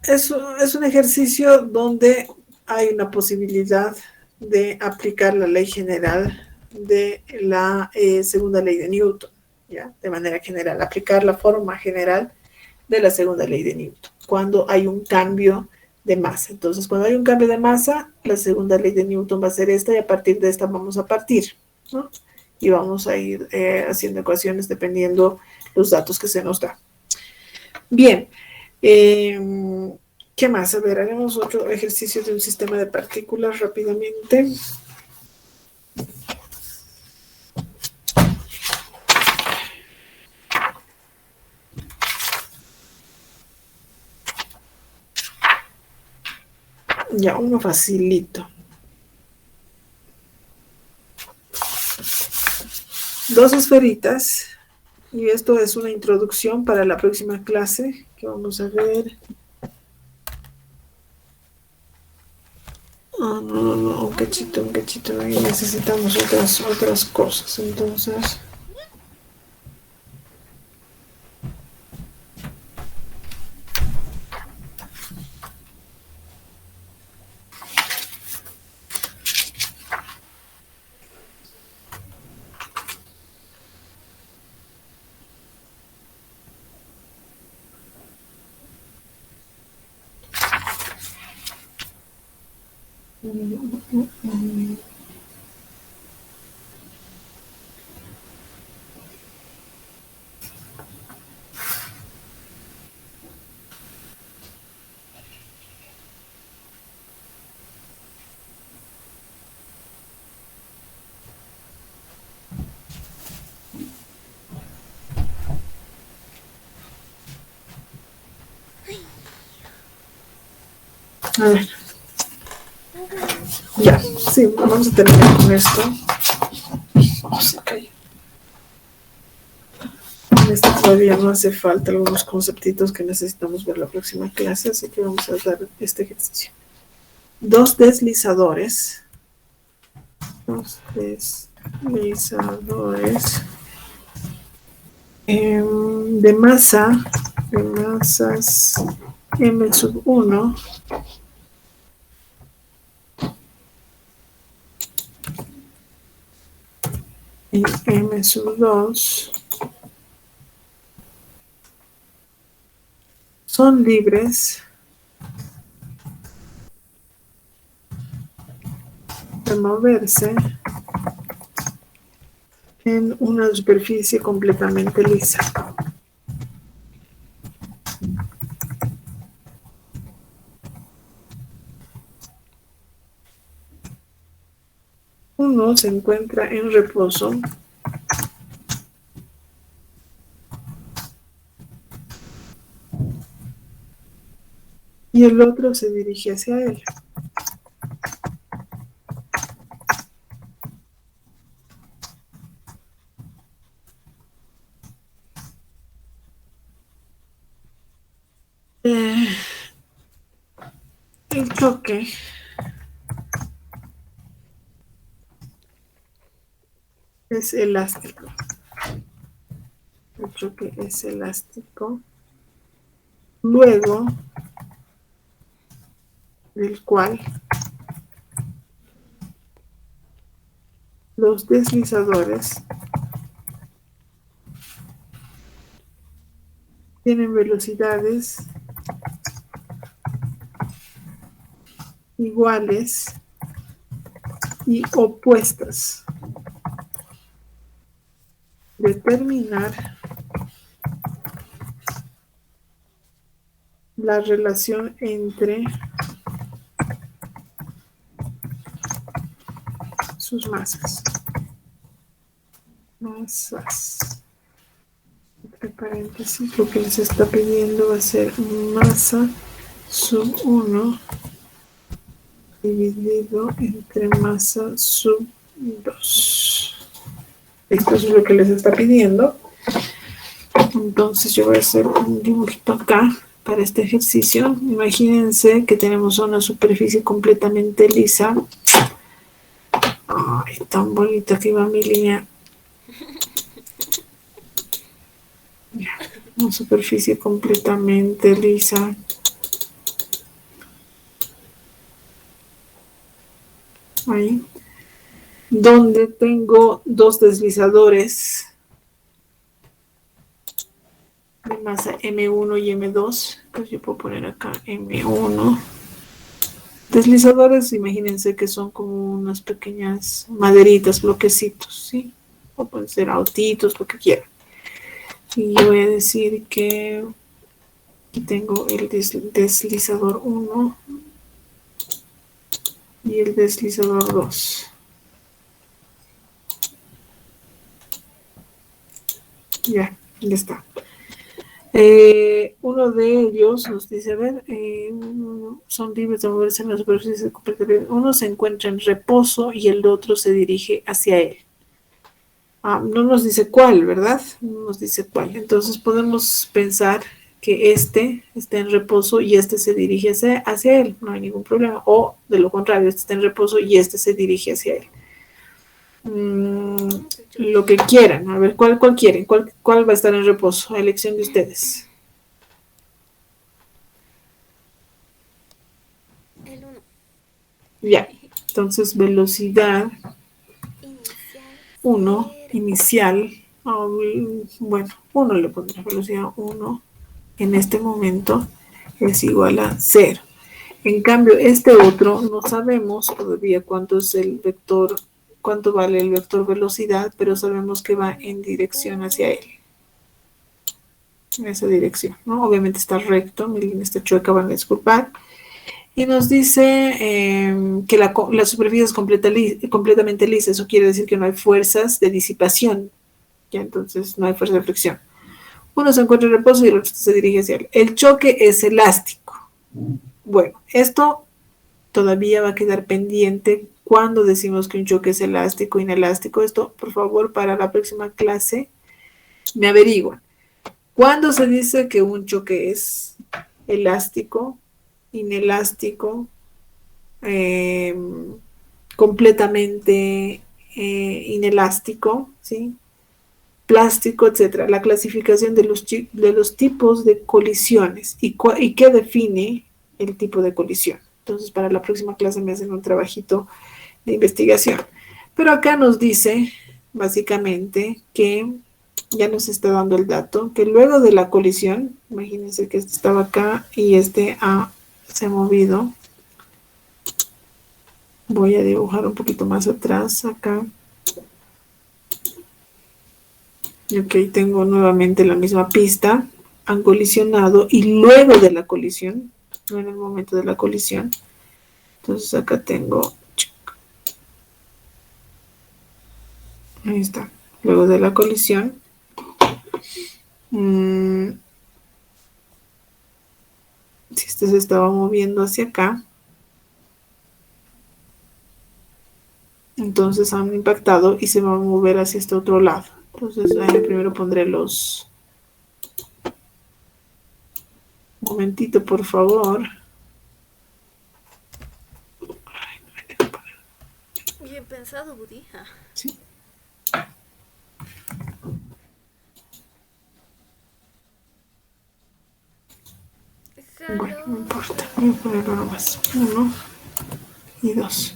es un ejercicio donde hay una posibilidad de aplicar la ley general de la segunda ley de Newton, ¿ya? De manera general, aplicar la forma general de la segunda ley de Newton, cuando hay un cambio de masa. Entonces, cuando hay un cambio de masa, la segunda ley de Newton va a ser esta y a partir de esta vamos a partir, ¿no? Y vamos a ir haciendo ecuaciones dependiendo los datos que se nos da. Bien, ¿qué más? A ver, haremos otro ejercicio de un sistema de partículas rápidamente. Ya, uno facilito. Dos esferitas. Y esto es una introducción para la próxima clase que vamos a ver. Un cachito, ahí necesitamos otras cosas, entonces. A ver. Ya, sí, vamos a terminar con esto. Oh, se cayó. En esto todavía no hace falta algunos conceptitos que necesitamos ver la próxima clase, así que vamos a dar este ejercicio. Dos deslizadores los deslizadores de masas M sub 1 y M sub 2 son libres de moverse en una superficie completamente lisa. Uno se encuentra en reposo y el otro se dirige hacia él. El choque es elástico. El choque es elástico. Luego del cual los deslizadores tienen velocidades iguales y opuestas. Determinar la relación entre sus masas. Entre paréntesis, lo que les está pidiendo va a ser masa sub 1 dividido entre masa sub 2. Esto es lo que les está pidiendo. Entonces yo voy a hacer un dibujito acá para este ejercicio. Imagínense que tenemos una superficie completamente lisa. Ay, tan bonita que va mi línea. Una superficie completamente lisa. Ahí. Donde tengo dos deslizadores de masa M1 y M2. Pues yo puedo poner acá M1. Deslizadores, imagínense que son como unas pequeñas maderitas, bloquecitos, ¿sí? O pueden ser autitos, lo que quieran. Y yo voy a decir que tengo el deslizador 1 y el deslizador 2. Ya está. Uno de ellos nos dice, a ver, son libres de moverse en la superficie completamente. Uno se encuentra en reposo y el otro se dirige hacia él. No nos dice cuál, ¿verdad? No nos dice cuál. Entonces podemos pensar que este está en reposo y este se dirige hacia él. No hay ningún problema. O de lo contrario, este está en reposo y este se dirige hacia él. Lo que quieran. A ver, ¿cuál quieren? ¿Cuál va a estar en reposo? A elección de ustedes. El 1. Ya. Entonces, velocidad 1 inicial. Bueno, 1 le pondré velocidad 1. En este momento es igual a 0. En cambio, este otro no sabemos todavía cuánto es el vector, cuánto vale el vector velocidad, pero sabemos que va en dirección hacia él. En esa dirección, ¿no? Obviamente está recto, mi línea está chueca, van a disculpar. Y nos dice que la superficie es completamente lisa. Eso quiere decir que no hay fuerzas de disipación. Ya, entonces no hay fuerza de fricción. Uno se encuentra en reposo y el otro se dirige hacia él. El choque es elástico. Bueno, esto todavía va a quedar pendiente cuando decimos que un choque es elástico, inelástico. Esto, por favor, para la próxima clase me averiguan. ¿Cuándo se dice que un choque es elástico, inelástico completamente inelástico, ¿sí? Plástico, etcétera. La clasificación de los tipos de colisiones y qué define el tipo de colisión. Entonces, para la próxima clase me hacen un trabajito de investigación. Pero acá nos dice, básicamente, que ya nos está dando el dato, que luego de la colisión, imagínense que este estaba acá y este se ha movido. Voy a dibujar un poquito más atrás, acá. Ok, tengo nuevamente la misma pista. Han colisionado y luego de la colisión, no en el momento de la colisión. Entonces acá tengo... Ahí está. Luego de la colisión. Si este se estaba moviendo hacia acá, entonces han impactado y se va a mover hacia este otro lado. Entonces primero pondré los... Un momentito, por favor. Bien pensado, Budija. Sí. Bueno, no importa. Voy a ponerlo nomás. 1 y 2.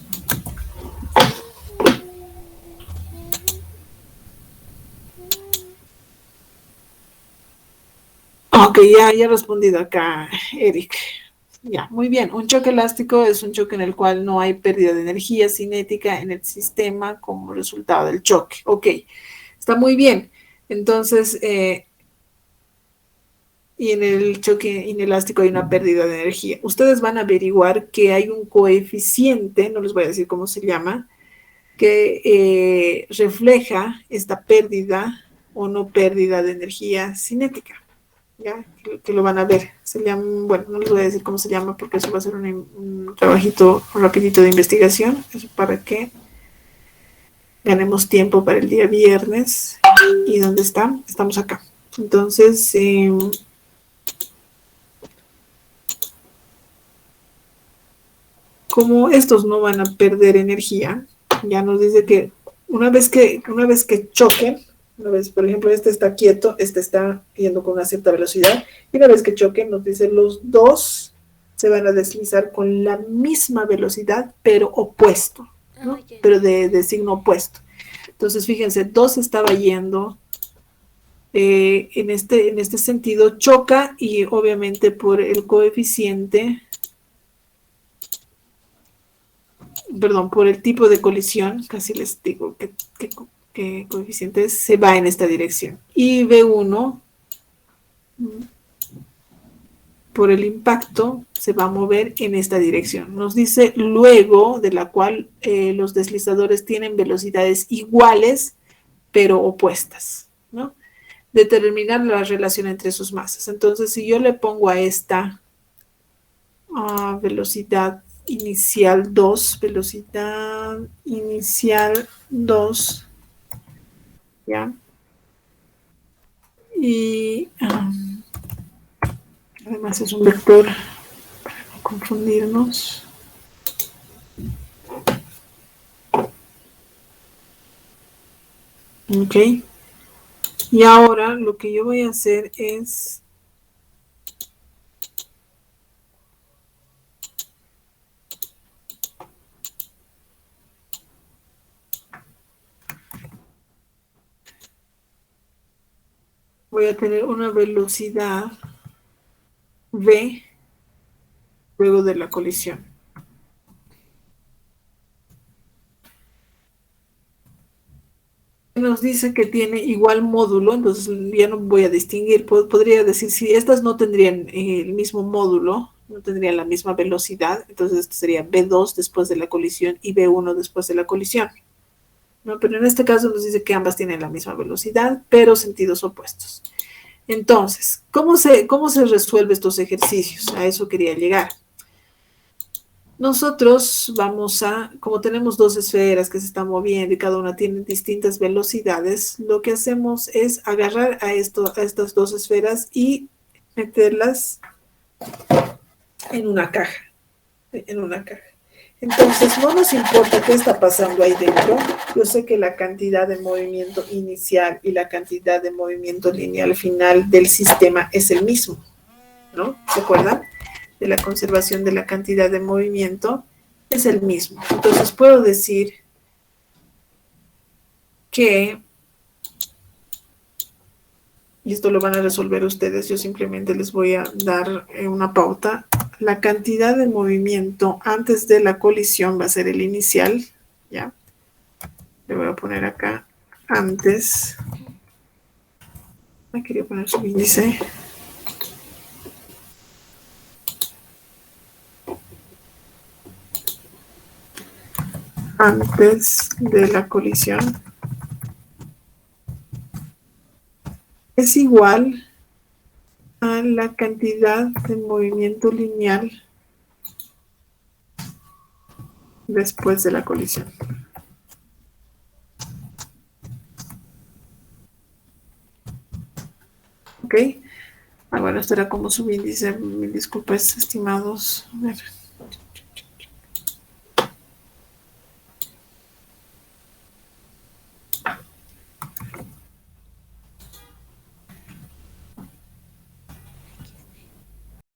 Ok, ya he respondido acá, Eric. Ya, muy bien. Un choque elástico es un choque en el cual no hay pérdida de energía cinética en el sistema como resultado del choque. Ok, está muy bien. Entonces, y en el choque inelástico hay una pérdida de energía. Ustedes van a averiguar que hay un coeficiente, no les voy a decir cómo se llama, que refleja esta pérdida o no pérdida de energía cinética. ¿Ya? Que lo van a ver. Se llama, bueno, no les voy a decir cómo se llama porque eso va a ser un trabajito rapidito de investigación. Eso para que ganemos tiempo para el día viernes. ¿Y dónde está? Estamos acá. Entonces, como estos no van a perder energía, ya nos dice que una vez que choquen, una vez, por ejemplo, este está quieto, este está yendo con una cierta velocidad, y una vez que choquen, nos dice los dos se van a deslizar con la misma velocidad, pero opuesto, ¿no? Pero de signo opuesto. Entonces, fíjense, 2 estaba yendo en este sentido, choca y obviamente por el coeficiente, perdón, por el tipo de colisión, casi les digo que coeficiente se va en esta dirección. Y B1, por el impacto, se va a mover en esta dirección. Nos dice luego de la cual los deslizadores tienen velocidades iguales, pero opuestas, ¿no? Determinar la relación entre sus masas. Entonces, si yo le pongo a esta velocidad inicial 2, velocidad inicial 2, ¿ya? Y además es un vector para no confundirnos. Ok. Y ahora lo que yo voy a hacer es voy a tener una velocidad v luego de la colisión. Nos dice que tiene igual módulo, entonces ya no voy a distinguir. Podría decir, si estas no tendrían el mismo módulo, no tendrían la misma velocidad, entonces esto sería V2 después de la colisión y V1 después de la colisión, ¿no? Pero en este caso nos dice que ambas tienen la misma velocidad, pero sentidos opuestos. Entonces, ¿cómo se resuelve estos ejercicios? A eso quería llegar. Nosotros vamos a, como tenemos dos esferas que se están moviendo y cada una tiene distintas velocidades, lo que hacemos es agarrar a estas dos esferas y meterlas en una caja. Entonces, no nos importa qué está pasando ahí dentro. Yo sé que la cantidad de movimiento inicial y la cantidad de movimiento lineal final del sistema es el mismo, ¿no? ¿Se acuerdan? De la conservación de la cantidad de movimiento es el mismo. Entonces, puedo decir que, y esto lo van a resolver ustedes, yo simplemente les voy a dar una pauta. La cantidad de movimiento antes de la colisión va a ser el inicial, ¿ya? Le voy a poner acá, antes. Me quería poner su índice. Antes de la colisión es igual a la cantidad de movimiento lineal después de la colisión. ¿Ok? Bueno, esto era como subíndice. Mil disculpas, estimados. A ver.